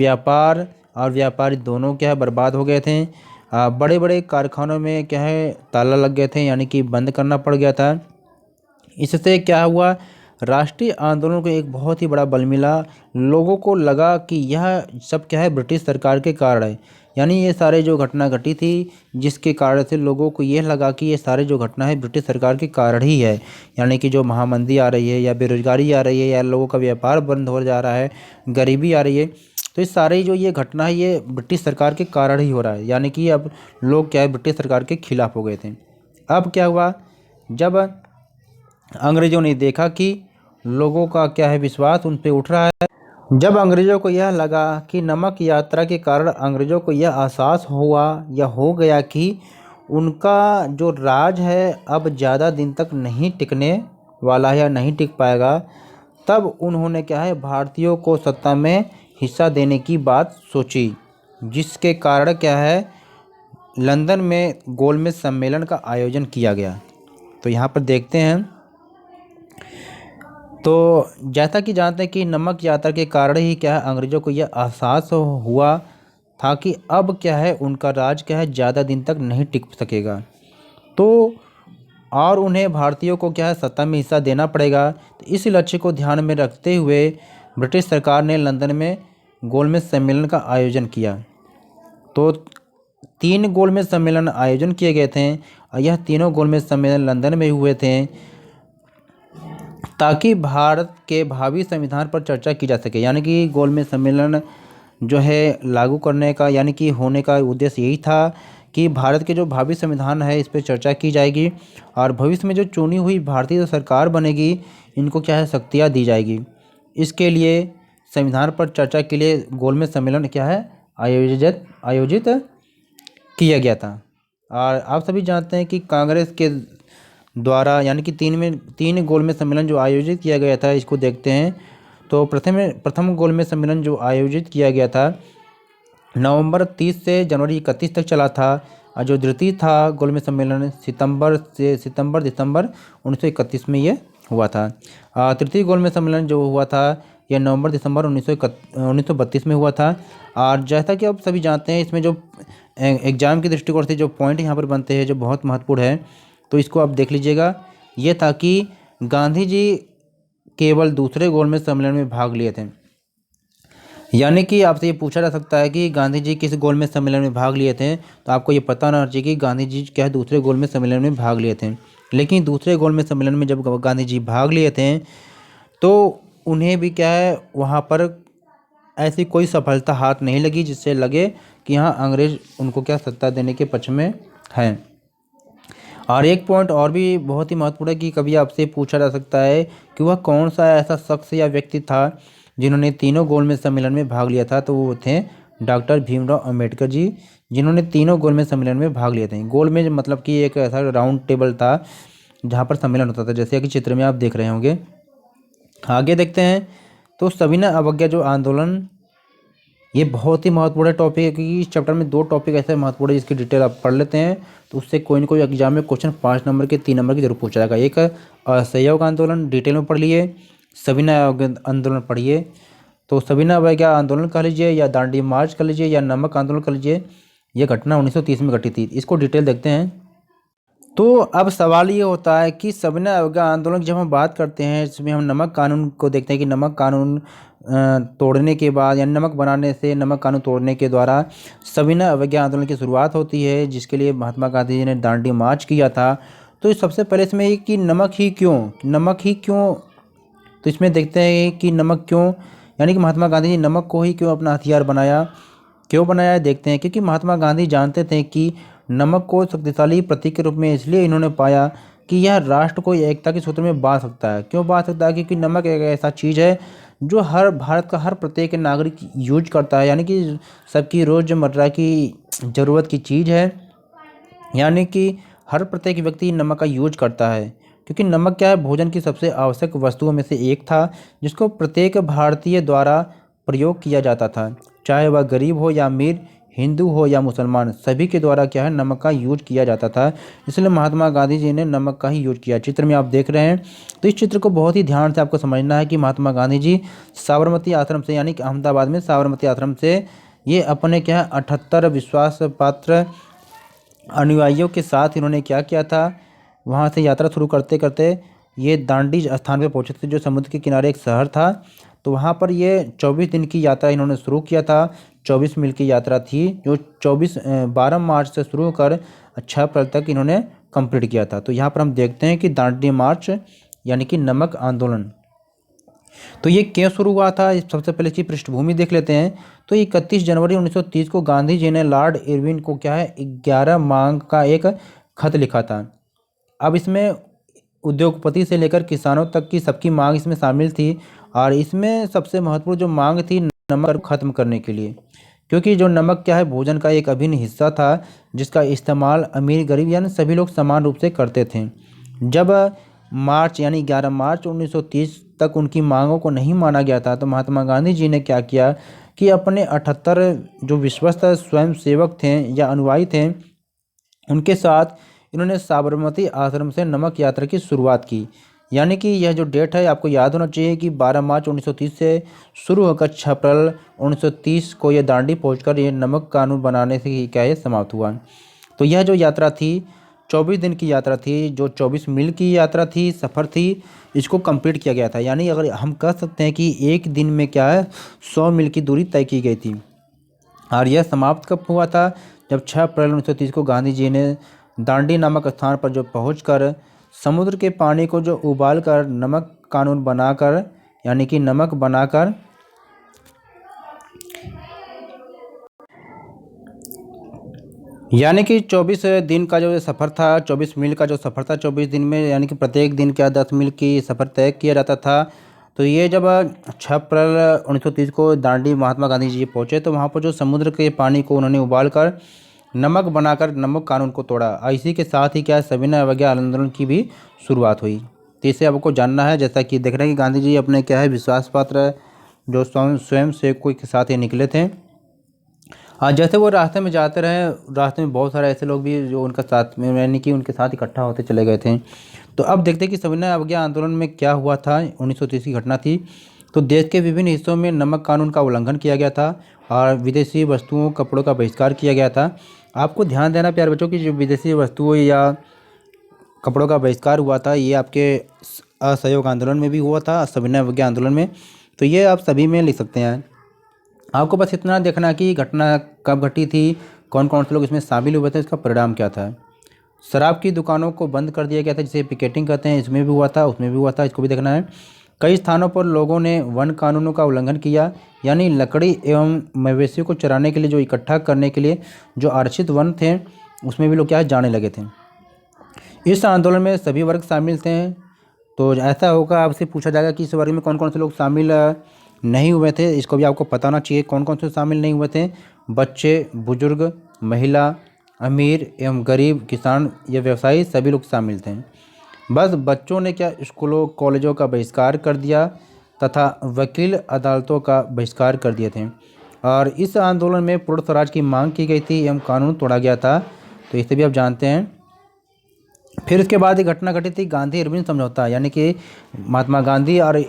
व्यापारी दोनों क्या है बर्बाद हो गए थे। बड़े बड़े कारखानों में क्या है ताला लग गए थे, यानी कि बंद करना पड़ गया था। इससे क्या हुआ, राष्ट्रीय आंदोलन को एक बहुत ही बड़ा बल मिला। लोगों को लगा कि यह सब क्या है ब्रिटिश सरकार के कारण है, यानी ये सारे जो घटना घटी थी जिसके कारण से लोगों को यह लगा कि ये सारे जो घटना है ब्रिटिश सरकार के कारण ही है। यानी कि जो महामंदी आ रही है या बेरोजगारी आ रही है या लोगों का व्यापार बंद हो जा रहा है, गरीबी आ रही है, तो इस सारे जो ये घटना है ये ब्रिटिश सरकार के कारण ही हो रहा है। यानी कि अब लोग क्या है ब्रिटिश सरकार के खिलाफ हो गए थे। अब क्या हुआ, जब अंग्रेज़ों ने देखा कि लोगों का क्या है विश्वास उन पे उठ रहा है, जब अंग्रेज़ों को यह लगा कि नमक यात्रा के कारण अंग्रेज़ों को यह एहसास हुआ या हो गया कि उनका जो राज है अब ज़्यादा दिन तक नहीं टिकने वाला है या नहीं टिक पाएगा, तब उन्होंने क्या है भारतीयों को सत्ता में हिस्सा देने की बात सोची, जिसके कारण क्या है लंदन में गोलमेज सम्मेलन का आयोजन किया गया। तो यहाँ पर देखते हैं, तो जैसा कि जानते हैं कि नमक यात्रा के कारण ही क्या है अंग्रेज़ों को यह एहसास हुआ था कि अब क्या है उनका राज क्या है ज़्यादा दिन तक नहीं टिक सकेगा, तो और उन्हें भारतीयों को क्या है सत्ता में हिस्सा देना पड़ेगा। तो इस लक्ष्य को ध्यान में रखते हुए ब्रिटिश सरकार ने लंदन में गोलमेज सम्मेलन का आयोजन किया। तो 3 गोलमेज सम्मेलन आयोजन किए गए थे और यह तीनों गोलमेज सम्मेलन लंदन में हुए थे, ताकि भारत के भावी संविधान पर चर्चा की जा सके। यानी कि गोलमेज सम्मेलन जो है लागू करने का यानी कि होने का उद्देश्य यही था कि भारत के जो भावी संविधान है इस पर चर्चा की जाएगी और भविष्य में जो चुनी हुई भारतीय सरकार बनेगी इनको क्या है शक्तियाँ दी जाएगी। इसके लिए संविधान पर चर्चा के लिए गोलमेज सम्मेलन क्या है आयोजित किया गया था। और आप सभी जानते हैं कि कांग्रेस के द्वारा यानी कि 3 गोलमेज सम्मेलन जो आयोजित किया गया था, इसको देखते हैं। तो प्रथम गोलमेज सम्मेलन जो आयोजित किया गया था नवंबर 30 से जनवरी 31 तक चला था, और जो द्वितीय था गोलमेज सम्मेलन सितंबर दिसंबर 1931 में ये हुआ था। तृतीय गोलमेज सम्मेलन जो हुआ था यह नवंबर दिसंबर 1932 में हुआ था। और जैसा कि आप सभी जानते हैं इसमें जो एग्ज़ाम के दृष्टिकोण से जो पॉइंट यहाँ पर बनते हैं जो बहुत महत्वपूर्ण है, तो इसको आप देख लीजिएगा। ये था कि गांधी जी केवल दूसरे गोलमेज सम्मेलन में भाग लिए थे। यानी कि आपसे ये पूछा जा सकता है कि गांधी जी किस गोलमेज सम्मेलन में भाग लिए थे, तो आपको ये पता होना चाहिए कि गांधी जी क्या है दूसरे गोलमेज सम्मेलन में भाग लिए थे। लेकिन दूसरे गोलमेज सम्मेलन में जब गांधी जी भाग लिए थे तो उन्हें भी क्या है वहाँ पर ऐसी कोई सफलता हाथ नहीं लगी जिससे लगे कि हाँ अंग्रेज़ उनको क्या सत्ता देने के पक्ष में हैं। और एक पॉइंट और भी बहुत ही महत्वपूर्ण है कि कभी आपसे पूछा जा सकता है कि वह कौन सा ऐसा शख्स या व्यक्ति था जिन्होंने तीनों गोलमेज सम्मेलन में भाग लिया था, तो वो थे डॉक्टर भीमराव अंबेडकर जी, जिन्होंने तीनों गोलमेज सम्मेलन में भाग लिए थे। गोलमेज मतलब कि एक ऐसा राउंड टेबल था जहाँ पर सम्मेलन होता था, जैसे कि चित्र में आप देख रहे होंगे। आगे देखते हैं, तो सविनय अवज्ञा जो आंदोलन, ये बहुत ही महत्वपूर्ण टॉपिक है क्योंकि इस चैप्टर में 2 टॉपिक ऐसे महत्वपूर्ण है जिसकी डिटेल आप पढ़ लेते हैं तो उससे कोई ना कोई एग्जाम में क्वेश्चन 5 नंबर के 3 नंबर की जरूर पूछा जाएगा। एक असहयोग आंदोलन डिटेल में पढ़ लिए, सविनय अवज्ञा आंदोलन पढ़िए। तो सविनय अवज्ञा आंदोलन कह लीजिए या दांडी मार्च कर लीजिए या नमक आंदोलन कर लीजिए, यह घटना 1930 में घटी थी। इसको डिटेल देखते हैं। तो अब सवाल ये होता है कि सविनय अवज्ञा आंदोलन की जब हम बात करते हैं इसमें हम नमक कानून को देखते हैं कि नमक कानून तोड़ने के बाद यानी नमक बनाने से नमक कानून तोड़ने के द्वारा सविनय अवज्ञा आंदोलन की शुरुआत होती है, जिसके लिए महात्मा गांधी जी ने दांडी मार्च किया था। तो सबसे पहले इसमें कि नमक ही क्यों, तो इसमें देखते हैं कि नमक क्यों, यानी कि महात्मा गांधी जी नमक को ही क्यों अपना हथियार बनाया, क्यों बनाया देखते हैं। क्योंकि महात्मा गांधी जानते थे कि नमक को शक्तिशाली प्रतीक के रूप में इसलिए इन्होंने पाया कि यह राष्ट्र को एकता के सूत्र में बांध सकता है। क्यों बांध सकता है? क्योंकि नमक एक ऐसा चीज़ है जो हर भारत का हर प्रत्येक नागरिक यूज करता है, यानी कि सबकी रोज़मर्रा की ज़रूरत की चीज़ है। यानी कि हर प्रत्येक व्यक्ति नमक का यूज करता है, क्योंकि नमक क्या है, भोजन की सबसे आवश्यक वस्तुओं में से एक था जिसको प्रत्येक भारतीय द्वारा प्रयोग किया जाता था, चाहे वह गरीब हो या अमीर, हिंदू हो या मुसलमान, सभी के द्वारा क्या है, नमक का यूज किया जाता था। इसलिए महात्मा गांधी जी ने नमक का ही यूज किया। चित्र में आप देख रहे हैं, तो इस चित्र को बहुत ही ध्यान से आपको समझना है कि महात्मा गांधी जी साबरमती आश्रम से, यानी कि अहमदाबाद में साबरमती आश्रम से ये अपने क्या है 78 विश्वास पात्र अनुयायियों के साथ इन्होंने क्या किया था, वहाँ से यात्रा शुरू करते करते ये दांडी स्थान पे पहुँचे थे, जो समुद्र के किनारे एक शहर था। तो वहाँ पर ये 24 दिन की यात्रा इन्होंने शुरू किया था। 24 मील की यात्रा थी, जो 12 मार्च से शुरू होकर 6 अप्रैल तक इन्होंने कंप्लीट किया था। तो यहाँ पर हम देखते हैं कि दांडी मार्च यानी कि नमक आंदोलन, तो ये क्यों शुरू हुआ था, सबसे पहले इसकी पृष्ठभूमि देख लेते हैं। तो 31 जनवरी 1930 को गांधी जी ने लॉर्ड इरविन को क्या है 11 मांग का एक खत लिखा था। अब इसमें उद्योगपति से लेकर किसानों तक की सबकी मांग इसमें शामिल थी, और इसमें सबसे महत्वपूर्ण जो मांग थी नमक खत्म करने के लिए, क्योंकि जो नमक क्या है भोजन का एक अभिन्न हिस्सा था जिसका इस्तेमाल अमीर गरीब यानी सभी लोग समान रूप से करते थे। जब मार्च यानी 11 मार्च 1930 तक उनकी मांगों को नहीं माना गया था, तो महात्मा गांधी जी ने क्या किया कि अपने 78 जो विश्वस्त स्वयंसेवक थे या अनुयायी थे, उनके साथ इन्होंने साबरमती आश्रम से नमक यात्रा की शुरुआत की। यानी कि यह जो डेट है आपको याद होना चाहिए कि 12 मार्च 1930 से शुरू होकर 6 अप्रैल 1930 को यह दांडी पहुंचकर ये नमक कानून बनाने से क्या ये समाप्त हुआ। तो यह जो यात्रा थी 24 दिन की यात्रा थी, जो 24 मील की यात्रा थी, सफ़र थी, इसको कंप्लीट किया गया था। यानी अगर हम कह सकते हैं कि एक दिन में क्या है 100 मील की दूरी तय की गई थी। और यह समाप्त कब हुआ था, जब 6 अप्रैल 1930 को गांधी जी ने दांडी नामक स्थान पर जो पहुंचकर समुद्र के पानी को जो उबाल कर नमक कानून बनाकर, यानी कि नमक बनाकर यानी कि 24 दिन का जो सफ़र था, 24 मील का जो सफ़र था 24 दिन में, यानी कि प्रत्येक दिन क्या 10 मील की सफ़र तय किया जाता था। तो ये जब 6 अप्रैल 1930 को दांडी महात्मा गांधी जी पहुँचे, तो वहाँ पर जो समुद्र के पानी को उन्होंने उबाल कर नमक बनाकर नमक कानून को तोड़ा। इसी के साथ ही क्या सविनय अवज्ञा आंदोलन की भी शुरुआत हुई। तो इसे आपको जानना है, जैसा कि देख रहे हैं कि गांधी जी अपने क्या है विश्वास पात्र जो स्वयं सेवकों के साथ ये निकले थे। जैसे वो रास्ते में जाते रहे, रास्ते में बहुत सारे ऐसे लोग भी जो उनका साथ में, यानी कि उनके साथ इकट्ठा होते चले गए थे। तो अब देखते हैं कि सविनय अवज्ञा आंदोलन में क्या हुआ था। 1930 की घटना थी। तो देश के विभिन्न हिस्सों में नमक कानून का उल्लंघन किया गया था और विदेशी वस्तुओं कपड़ों का बहिष्कार किया गया था। आपको ध्यान देना प्यारे बच्चों की जो विदेशी वस्तुओं या कपड़ों का बहिष्कार हुआ था, ये आपके असहयोग आंदोलन में भी हुआ था, सविनय अवज्ञा आंदोलन में। तो ये आप सभी में लिख सकते हैं। आपको बस इतना देखना कि घटना कब घटी थी, कौन कौन से लोग इसमें शामिल हुए थे, इसका परिणाम क्या था। शराब की दुकानों को बंद कर दिया गया था, जिसे पिकेटिंग कहते हैं, इसमें भी हुआ था, उसमें भी हुआ था, इसको भी देखना है। कई स्थानों पर लोगों ने वन कानूनों का उल्लंघन किया, यानी लकड़ी एवं मवेशियों को चराने के लिए जो इकट्ठा करने के लिए जो आरक्षित वन थे, उसमें भी लोग क्या जाने लगे थे। इस आंदोलन में सभी वर्ग शामिल थे। तो ऐसा होगा, आपसे पूछा जाएगा कि इस वर्ग में कौन कौन से लोग शामिल नहीं हुए थे, इसको भी आपको पता होना चाहिए कौन कौन से शामिल नहीं हुए थे। बच्चे, बुजुर्ग, महिला, अमीर एवं गरीब, किसान या व्यवसायी, सभी लोग शामिल थे। बस बच्चों ने क्या स्कूलों कॉलेजों का बहिष्कार कर दिया तथा वकील अदालतों का बहिष्कार कर दिए थे। और इस आंदोलन में पूर्ण स्वराज की मांग की गई थी एवं कानून तोड़ा गया था। तो इसे भी आप जानते हैं। फिर इसके बाद एक घटना घटी थी, गांधी इरविन समझौता, यानी कि महात्मा गांधी और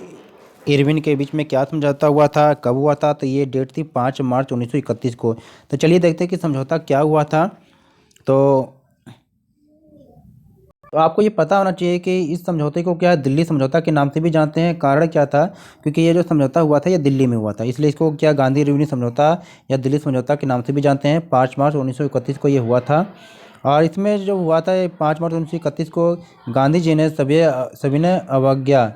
इरविन के बीच में क्या समझौता हुआ था, कब हुआ था। तो ये डेट थी 5 मार्च 1931 को। तो चलिए देखते हैं कि समझौता क्या हुआ था। तो आपको ये पता होना चाहिए कि इस समझौते को क्या दिल्ली समझौता के नाम से भी जानते हैं। कारण क्या था, क्योंकि ये जो समझौता हुआ था ये दिल्ली में हुआ था, इसलिए इसको क्या गांधी इरविन समझौता या दिल्ली समझौता के नाम से भी जानते हैं। 5 मार्च 1931 को ये हुआ था। और इसमें जो हुआ था 5 मार्च 1931 को गांधी जी ने सविनय अवज्ञा,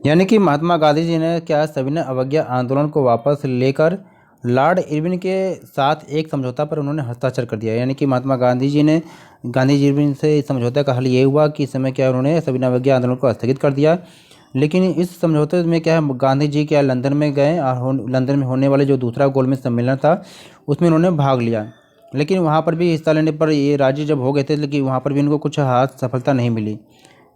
यानी कि महात्मा गांधी जी ने क्या सविनय अवज्ञा आंदोलन को वापस लेकर लॉर्ड इरविन के साथ एक समझौता पर उन्होंने हस्ताक्षर कर दिया। यानी कि महात्मा गांधी जी इरविन से इस समझौते का हल ये हुआ कि इस समय क्या उन्होंने सविनय अवज्ञा आंदोलन को स्थगित कर दिया। लेकिन इस समझौते में क्या है, गांधी जी क्या लंदन में गए और लंदन में होने वाले जो दूसरा गोलमेज सम्मेलन था उसमें उन्होंने भाग लिया। लेकिन वहाँ पर भी हिस्सा लेने पर ये राजी जब हो गए थे, लेकिन वहाँ पर भी उनको कुछ हाथ सफलता नहीं मिली।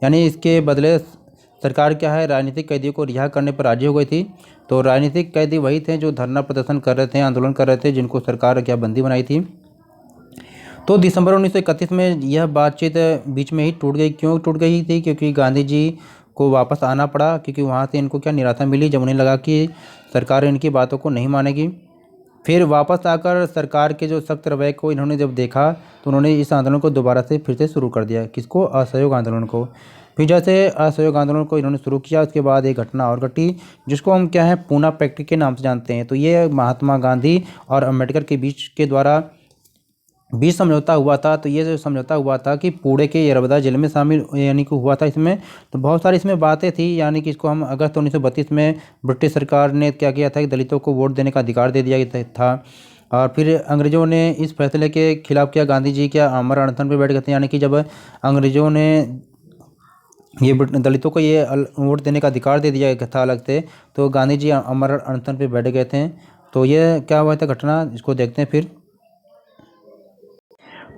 यानी इसके बदले सरकार क्या है, राजनीतिक कैदियों को रिहा करने पर राजी हो गई थी। तो राजनीतिक कैदी वही थे जो धरना प्रदर्शन कर रहे थे, आंदोलन कर रहे थे, जिनको सरकार क्या बंदी बनाई थी। तो दिसंबर 1931 में यह बातचीत बीच में ही टूट गई। क्यों टूट गई थी? क्योंकि गांधी जी को वापस आना पड़ा, क्योंकि वहाँ से इनको क्या निराशा मिली जब उन्हें लगा कि सरकार इनकी बातों को नहीं मानेगी। फिर वापस आकर सरकार के जो सख्त रवैये को इन्होंने जब देखा, तो उन्होंने इस आंदोलन को दोबारा से फिर से शुरू कर दिया। किसको? असहयोग आंदोलन को। फिर जैसे असहयोग आंदोलन को इन्होंने शुरू किया, उसके बाद एक घटना और घटी, जिसको हम क्या है, पूना पैक्ट के नाम से जानते हैं। तो ये महात्मा गांधी और अम्बेडकर के बीच के द्वारा समझौता हुआ था। तो ये जो समझौता हुआ था कि पुणे के यरबदा जेल में शामिल यानी कि हुआ था इसमें। तो बहुत सारी इसमें बातें थी, यानी कि इसको हम अगस्त 1932 में ब्रिटिश सरकार ने क्या किया था कि दलितों को वोट देने का अधिकार दे दिया था। और फिर अंग्रेज़ों ने इस फैसले के खिलाफ किया। गांधी जी क्या आमरण अनशन पर बैठ गए थे, यानी कि जब अंग्रेज़ों ने ये दलितों को ये वोट देने का अधिकार दे दिया था अलग से, तो गांधी जी आमरण अनशन पर बैठ गए थे। तो ये क्या हुआ था घटना, इसको देखते हैं फिर।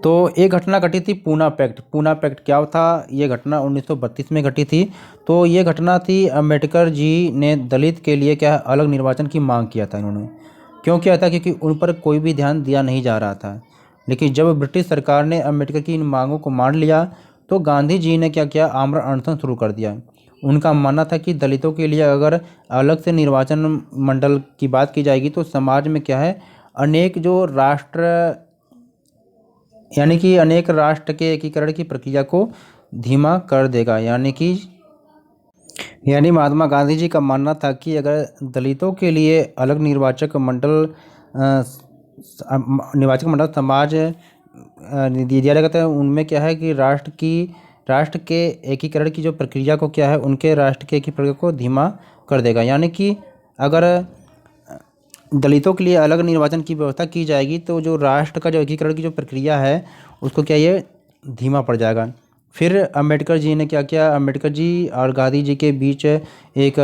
तो एक घटना घटी थी पूना पैक्ट। पूना पैक्ट क्या था? ये घटना 1932 में घटी थी। तो ये घटना थी, अम्बेडकर जी ने दलित के लिए क्या अलग निर्वाचन की मांग किया था। इन्होंने क्यों किया था? क्योंकि उन पर कोई भी ध्यान दिया नहीं जा रहा था। लेकिन जब ब्रिटिश सरकार ने अम्बेडकर की इन मांगों को मान लिया, तो गांधी जी ने क्या किया, आमरण अनशन शुरू कर दिया। उनका मानना था कि दलितों के लिए अगर अलग से निर्वाचन मंडल की बात की जाएगी, तो समाज में क्या है, अनेक जो राष्ट्र यानी कि अनेक राष्ट्र के एकीकरण की प्रक्रिया को धीमा कर देगा। यानी महात्मा गांधी जी का मानना था कि अगर दलितों के लिए अलग निर्वाचक मंडल समाज दिया जाएगा, तो उनमें क्या है कि राष्ट्र के एकीकरण की जो प्रक्रिया को क्या है, उनके राष्ट्र के एकीकरण को धीमा कर देगा। यानी कि अगर दलितों के लिए अलग निर्वाचन की व्यवस्था की जाएगी, तो जो राष्ट्र का जो एकीकरण की जो प्रक्रिया है, उसको क्या ये धीमा पड़ जाएगा। फिर अम्बेडकर जी ने क्या किया, अम्बेडकर जी और गांधी जी के बीच एक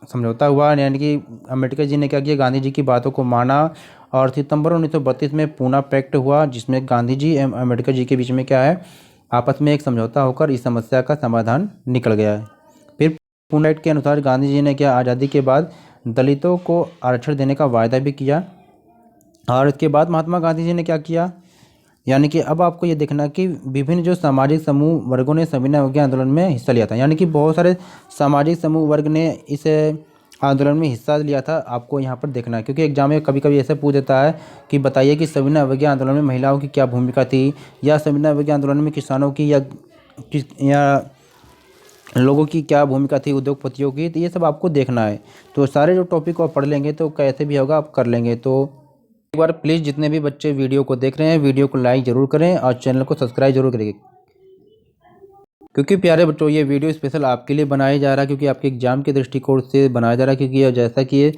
समझौता हुआ। यानी कि अम्बेडकर जी ने क्या किया, गांधी जी की बातों को माना, और सितंबर 1932 में पूना पैक्ट हुआ, जिसमें गांधी जी एवं अम्बेडकर जी के बीच में क्या है, आपस में एक समझौता होकर इस समस्या का समाधान निकल गया है। फिर पूना पैक्ट के अनुसार गांधी जी ने क्या, आज़ादी के बाद दलितों को आरक्षण देने का वायदा भी किया। और इसके बाद महात्मा गांधी जी ने क्या किया, यानी कि अब आपको ये देखना कि विभिन्न जो सामाजिक समूह वर्गों ने सविनय अवज्ञा आंदोलन में हिस्सा लिया था। यानी कि बहुत सारे सामाजिक समूह वर्ग ने इस आंदोलन में हिस्सा लिया था। आपको यहाँ पर देखना है, क्योंकि एग्जाम में कभी कभी ऐसे पूछ देता है कि बताइए कि सविनय अवज्ञा आंदोलन में महिलाओं की क्या भूमिका थी, या सविनय अवज्ञा आंदोलन में किसानों की या लोगों की क्या भूमिका थी, उद्योगपतियों की। तो ये सब आपको देखना है। तो सारे जो टॉपिक को आप पढ़ लेंगे तो कैसे भी होगा, आप कर लेंगे। तो एक बार प्लीज़ जितने भी बच्चे वीडियो को देख रहे हैं, वीडियो को लाइक ज़रूर करें और चैनल को सब्सक्राइब जरूर करेंगे, क्योंकि प्यारे बच्चों ये वीडियो स्पेशल आपके लिए बनाया जा रहा है, क्योंकि आपके एग्जाम के दृष्टिकोण से बनाया जा रहा है। क्योंकि जैसा कि ये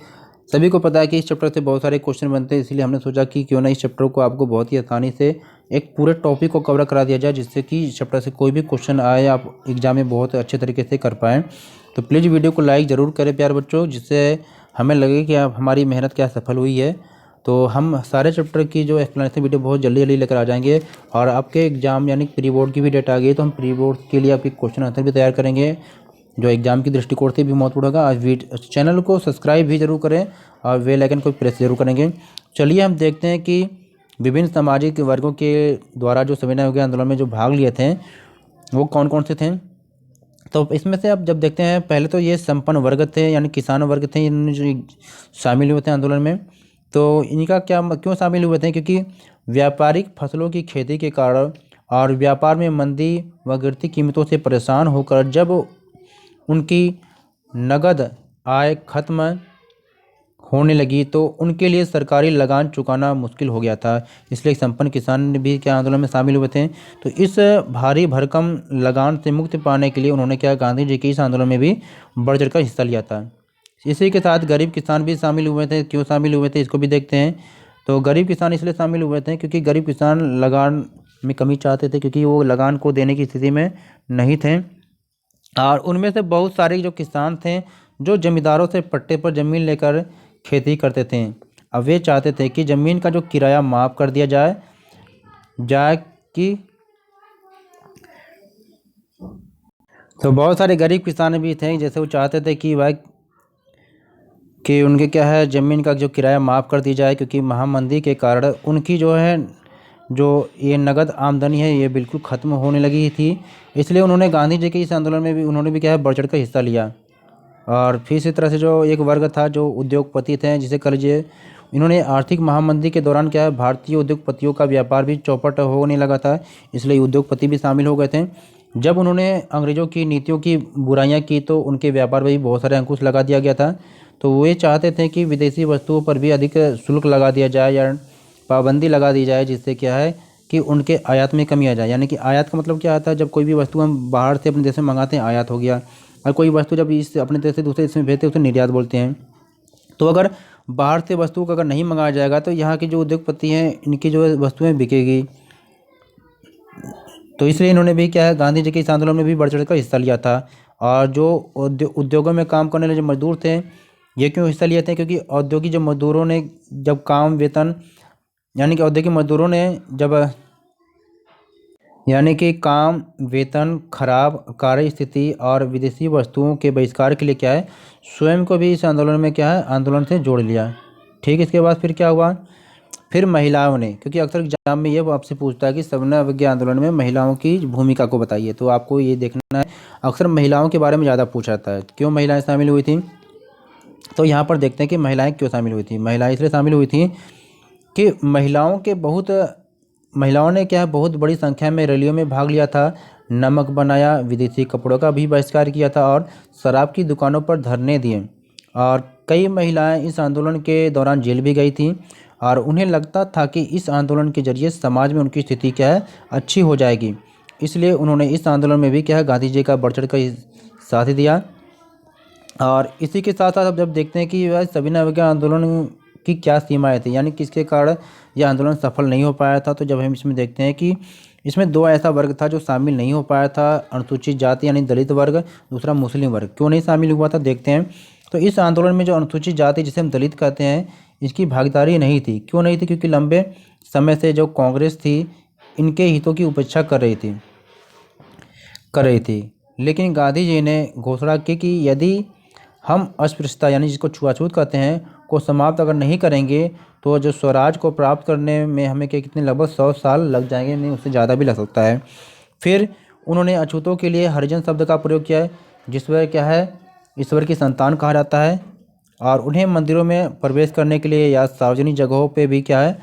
सभी को पता है कि इस चैप्टर से बहुत सारे क्वेश्चन बनते हैं, इसलिए हमने सोचा कि क्यों ना इस चैप्टर को आपको बहुत ही आसानी से एक पूरे टॉपिक को कवर करा दिया जाए, जिससे कि इस चैप्टर से कोई भी क्वेश्चन आए आप एग्जाम में बहुत अच्छे तरीके से कर पाएँ। तो प्लीज़ वीडियो को लाइक ज़रूर करें प्यारे बच्चों, जिससे हमें लगे कि आप हमारी मेहनत क्या सफल हुई है। तो हम सारे चैप्टर की जो एक्सप्लेनेशन वीडियो बहुत जल्दी लेकर आ जाएंगे। और आपके एग्जाम यानी प्री बोर्ड की भी डेट आ गई, तो हम प्री बोर्ड के लिए आपके क्वेश्चन आंसर भी तैयार करेंगे, जो एग्जाम की दृष्टिकोण से भी महत्वपूर्ण होगा। आज चैनल को सब्सक्राइब भी जरूर करें और बेल आइकन को प्रेस जरूर करेंगे। चलिए हम देखते हैं कि विभिन्न सामाजिक वर्गों के द्वारा जो सविनय अवज्ञा आंदोलन में जो भाग लिए थे, वो कौन कौन से थे। तो इसमें से आप जब देखते हैं, पहले तो ये संपन्न वर्ग थे, यानी किसान वर्ग थे, इन्होंने जो शामिल हुए थे आंदोलन में। तो इनका क्या क्यों शामिल हुए थे? क्योंकि व्यापारिक फसलों की खेती के कारण और व्यापार में मंदी व गिरती कीमतों से परेशान होकर जब उनकी नगद आय खत्म होने लगी, तो उनके लिए सरकारी लगान चुकाना मुश्किल हो गया था। इसलिए संपन्न किसान भी क्या आंदोलन में शामिल हुए थे। तो इस भारी भरकम लगान से मुक्ति पाने के लिए उन्होंने क्या, गांधी जी के इस आंदोलन में भी बढ़ चढ़कर हिस्सा लिया था। इसी के साथ गरीब किसान भी शामिल हुए थे। क्यों शामिल हुए थे, इसको भी देखते हैं। तो गरीब किसान इसलिए शामिल हुए थे क्योंकि गरीब किसान लगान में कमी चाहते थे, क्योंकि वो लगान को देने की स्थिति में नहीं थे। और उनमें से बहुत सारे जो किसान थे, जो जमींदारों से पट्टे पर ज़मीन लेकर खेती करते थे, अब वे चाहते थे कि ज़मीन का जो किराया माफ़ कर दिया जाए कि तो बहुत सारे गरीब किसान भी थे, जैसे वो चाहते थे कि भाई कि उनके क्या है ज़मीन का जो किराया माफ़ कर दी जाए, क्योंकि महामंदी के कारण उनकी जो है जो ये नगद आमदनी है ये बिल्कुल ख़त्म होने लगी थी। इसलिए उन्होंने गांधी जी के इस आंदोलन में भी उन्होंने भी क्या है बढ़ चढ़ कर हिस्सा लिया। और फिर इसी तरह से जो एक वर्ग था जो उद्योगपति थे, जिसे कह लीजिए इन्होंने आर्थिक महामंदी के दौरान क्या है भारतीय उद्योगपतियों का व्यापार भी चौपट होने लगा था, इसलिए उद्योगपति भी शामिल हो गए थे। जब उन्होंने अंग्रेज़ों की नीतियों की बुराइयां की तो उनके व्यापार में भी बहुत सारे अंकुश लगा दिया गया था। तो वे चाहते थे कि विदेशी वस्तुओं पर भी अधिक शुल्क लगा दिया जाए या पाबंदी लगा दी जाए, जिससे क्या है कि उनके आयात में कमी आ जाए। यानी कि आयात का मतलब क्या आता है, जब कोई भी वस्तु हम बाहर से अपने देश में मंगाते हैं आयात हो गया, और कोई वस्तु जब इस अपने देश से दूसरे देश में भेजते हैं उसे निर्यात बोलते हैं। तो अगर बाहर से वस्तु को अगर नहीं मंगाया जाएगा तो यहाँ के जो उद्योगपति हैं इनकी जो वस्तुएं बिकेगी। तो इसलिए इन्होंने भी क्या है गांधी जी के इस आंदोलन में भी बढ़ चढ़ कर हिस्सा लिया था। और जो उद्योगों में काम करने वाले जो मजदूर थे ये क्यों हिस्सा लिए थे, क्योंकि औद्योगिक जो मजदूरों ने जब काम वेतन यानी कि औद्योगिक मजदूरों ने जब यानी कि काम वेतन खराब कार्य स्थिति और विदेशी वस्तुओं के बहिष्कार के लिए क्या है स्वयं को भी इस आंदोलन में क्या है आंदोलन से जोड़ लिया। ठीक, इसके बाद फिर क्या हुआ, फिर महिलाओं ने, क्योंकि अक्सर एग्जाम में ये वो आपसे पूछता है कि सविनय अवज्ञा आंदोलन में महिलाओं की भूमिका को बताइए, तो आपको ये देखना है अक्सर महिलाओं के बारे में ज़्यादा पूछा जाता है क्यों महिलाएं शामिल हुई थी। तो यहाँ पर देखते हैं कि महिलाएं क्यों शामिल हुई थी। महिलाएं इसलिए शामिल हुई थी कि महिलाओं ने क्या है बहुत बड़ी संख्या में रैलियों में भाग लिया था, नमक बनाया, विदेशी कपड़ों का भी बहिष्कार किया था और शराब की दुकानों पर धरने दिए। और कई महिलाएं इस आंदोलन के दौरान जेल भी गई थी और उन्हें लगता था कि इस आंदोलन के जरिए समाज में उनकी स्थिति क्या है अच्छी हो जाएगी। इसलिए उन्होंने इस आंदोलन में भी क्या है गांधी जी का बढ़ चढ़ कर साथ दिया। और इसी के साथ साथ अब जब देखते हैं कि वह सविनय अवज्ञा आंदोलन की क्या सीमाएं थी, यानी किसके कारण यह आंदोलन सफल नहीं हो पाया था, तो जब हम इसमें देखते हैं कि इसमें दो ऐसा वर्ग था जो शामिल नहीं हो पाया था, अनुसूचित जाति यानी दलित वर्ग, दूसरा मुस्लिम वर्ग। क्यों नहीं शामिल हुआ था देखते हैं। तो इस आंदोलन में जो अनुसूचित जाति जिसे हम दलित कहते हैं इसकी भागीदारी नहीं थी। क्यों नहीं थी, क्योंकि लंबे समय से जो कांग्रेस थी इनके हितों की उपेक्षा कर रही थी। लेकिन गांधी जी ने घोषणा की कि यदि हम अस्पृश्यता यानी जिसको छुआछूत कहते हैं को समाप्त अगर नहीं करेंगे तो जो स्वराज को प्राप्त करने में हमें कितने लगभग 100 साल लग जाएंगे, नहीं उससे ज़्यादा भी लग सकता है। फिर उन्होंने अछूतों के लिए हरिजन शब्द का प्रयोग किया है, जिसमें क्या है ईश्वर की संतान कहा जाता है। और उन्हें मंदिरों में प्रवेश करने के लिए या सार्वजनिक जगहों पे भी क्या है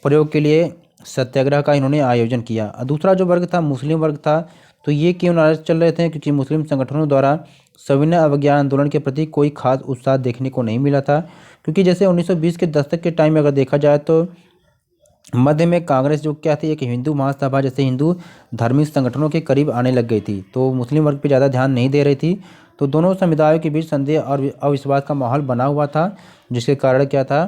प्रयोग के लिए सत्याग्रह का इन्होंने आयोजन किया। और दूसरा जो वर्ग था मुस्लिम वर्ग था। तो ये क्यों नाराज चल रहे थे, क्योंकि मुस्लिम संगठनों द्वारा सविनय अवज्ञा आंदोलन के प्रति कोई खास उत्साह देखने को नहीं मिला था। क्योंकि जैसे 1920 के दशक के टाइम में अगर देखा जाए तो मध्य में कांग्रेस जो क्या थी एक हिंदू महासभा जैसे हिंदू धार्मिक संगठनों के करीब आने लग गई थी, तो मुस्लिम वर्ग पे ज़्यादा ध्यान नहीं दे रही थी। तो दोनों समुदायों के बीच संदेह और अविश्वास का माहौल बना हुआ था, जिसके कारण क्या था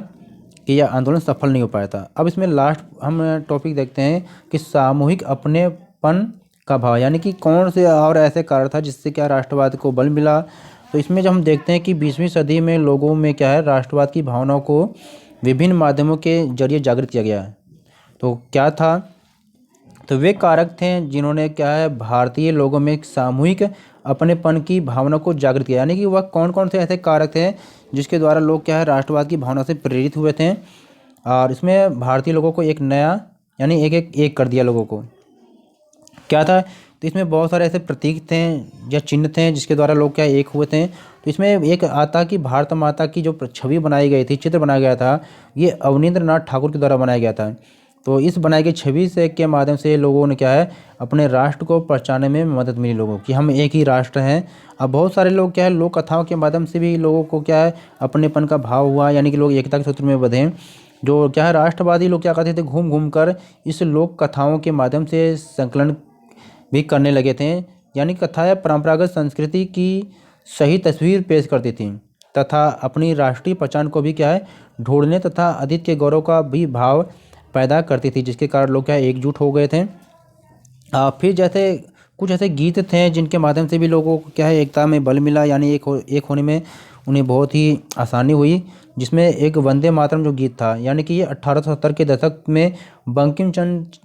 कि यह आंदोलन सफल नहीं हो पाया था। अब इसमें लास्ट हम टॉपिक देखते हैं कि सामूहिक अपनेपन का भाव, यानी कि कौन से और ऐसे कारण था जिससे क्या राष्ट्रवाद को बल मिला। तो इसमें जब हम देखते हैं कि 20वीं सदी में लोगों में क्या है राष्ट्रवाद की भावनाओं को विभिन्न माध्यमों के जरिए जागृत किया गया। तो क्या था, तो वे कारक थे जिन्होंने क्या है भारतीय लोगों में एक सामूहिक अपनेपन की भावना को जागृत किया। यानी कि वह कौन कौन से ऐसे कारक थे जिसके द्वारा लोग क्या है राष्ट्रवाद की भावना से प्रेरित हुए थे। और इसमें भारतीय लोगों को एक नया यानी एक कर दिया लोगों को। क्या था, तो इसमें बहुत सारे ऐसे प्रतीक थे या चिन्ह थे जिसके द्वारा लोग क्या एक हुए थे। तो इसमें एक आता कि भारत माता की जो छवि बनाई गई थी, चित्र बनाया गया था, ये अवनींद्र नाथ ठाकुर के द्वारा बनाया गया था। तो इस बनाई गई छवि से के माध्यम से लोगों ने क्या है अपने राष्ट्र को पहचानने में मदद मिली लोगों की, हम एक ही राष्ट्र हैं। अब बहुत सारे लोग क्या है लोक कथाओं के माध्यम से भी लोगों को क्या है अपनेपन का भाव हुआ, यानी कि लोग एकता के सूत्र में बंधे। जो क्या है राष्ट्रवादी लोग क्या करते थे घूम घूम कर इस लोक कथाओं के माध्यम से संकलन भी करने लगे थे। यानी कथाएं परंपरागत संस्कृति की सही तस्वीर पेश करती थीं तथा अपनी राष्ट्रीय पहचान को भी क्या है ढूंढने तथा अतीत के गौरव का भी भाव पैदा करती थी, जिसके कारण लोग क्या है एकजुट हो गए थे। फिर जैसे कुछ ऐसे गीत थे जिनके माध्यम से भी लोगों को क्या है एकता में बल मिला, यानी एक होने में उन्हें बहुत ही आसानी हुई। जिसमें एक वंदे मातरम जो गीत था, यानी कि ये 1870 के दशक में बंकिम चंद्र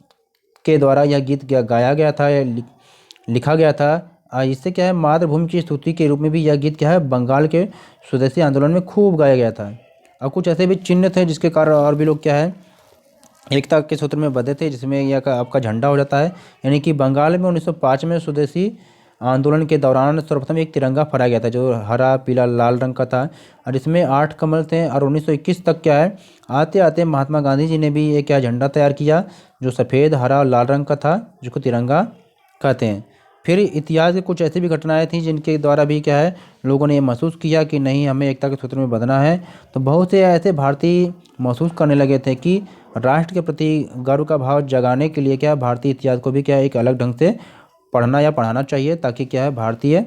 के द्वारा यह गीत गाया गया था या लिखा गया था। इससे क्या है, मातृभूमि की स्तुति के रूप में भी यह गीत क्या है, बंगाल के स्वदेशी आंदोलन में खूब गाया गया था। और कुछ ऐसे भी चिन्ह थे जिसके कारण और भी लोग क्या है, एकता के सूत्र में बंधे थे, जिसमें यह आपका झंडा हो जाता है। यानी कि बंगाल में 1905 में स्वदेशी आंदोलन के दौरान सर्वप्रथम एक तिरंगा फहराया गया था जो हरा पीला लाल रंग का था, और इसमें 8 कमल थे। और 1921 तक क्या है, आते आते महात्मा गांधी जी ने भी एक क्या झंडा तैयार किया जो सफ़ेद हरा और लाल रंग का था, जिसको तिरंगा कहते हैं। फिर इतिहास की कुछ ऐसी भी घटनाएं थी जिनके द्वारा भी क्या है, लोगों ने ये महसूस किया कि नहीं, हमें एकता के सूत्र में बंधना है। तो बहुत से ऐसे भारतीय महसूस करने लगे थे कि राष्ट्र के प्रति गर्व का भाव जगाने के लिए क्या है, भारतीय इतिहास को भी क्या है, एक अलग ढंग से पढ़ना या पढ़ाना चाहिए, ताकि क्या है, भारतीय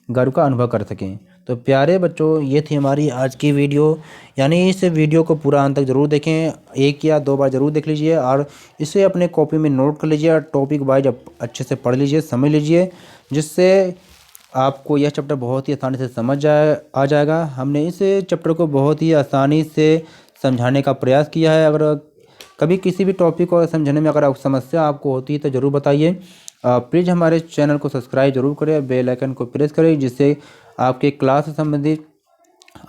गर्व का अनुभव कर सकें। तो प्यारे बच्चों, ये थी हमारी आज की वीडियो। यानी इस वीडियो को पूरा अंत तक ज़रूर देखें, 1 या 2 बार ज़रूर देख लीजिए, और इसे अपने कॉपी में नोट कर लीजिए और टॉपिक वाइज अच्छे से पढ़ लीजिए, समझ लीजिए, जिससे आपको यह चैप्टर बहुत ही आसानी से आ जाएगा। हमने इस चैप्टर को बहुत ही आसानी से समझाने का प्रयास किया है। अगर कभी किसी भी टॉपिक को समझने में अगर समस्या आपको होती है तो ज़रूर बताइए। प्लीज़ हमारे चैनल को सब्सक्राइब जरूर करें, बेल आइकन को प्रेस करें, जिससे आपके क्लास से संबंधित,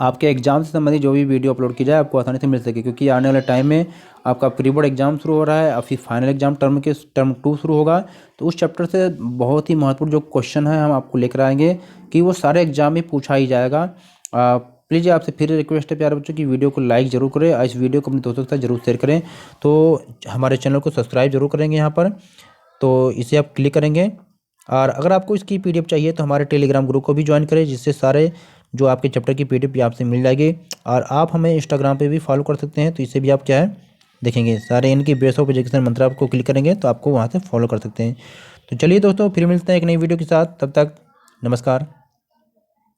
आपके एग्ज़ाम से संबंधित जो भी वीडियो अपलोड की जाए आपको आसानी से मिल सके। क्योंकि आने वाले टाइम में आपका प्री बोर्ड एग्जाम शुरू हो रहा है और फिर फाइनल एग्जाम टर्म 2 शुरू होगा। तो उस चैप्टर से बहुत ही महत्वपूर्ण जो क्वेश्चन है हम आपको लेकर आएंगे कि वो सारे एग्जाम में पूछा ही जाएगा। प्लीज़ आपसे फिर रिक्वेस्ट है प्यारे बच्चों की वीडियो को लाइक ज़रूर करें और इस वीडियो को अपने दोस्तों के साथ जरूर शेयर करें। तो हमारे चैनल को सब्सक्राइब जरूर करेंगे यहाँ पर, तो इसे आप क्लिक करेंगे। और अगर आपको इसकी पीडीएफ चाहिए तो हमारे टेलीग्राम ग्रुप को भी ज्वाइन करें, जिससे सारे जो आपके चैप्टर की पीडीएफ आपसे मिल जाएगी। और आप हमें इंस्टाग्राम पे भी फॉलो कर सकते हैं, तो इससे भी आप क्या है देखेंगे सारे इनकी बेस ऑफ एजुकेशन मंत्र आपको क्लिक करेंगे तो आपको वहाँ से फॉलो कर सकते हैं। तो चलिए दोस्तों, फिर मिलते हैं एक नई वीडियो के साथ, तब तक नमस्कार।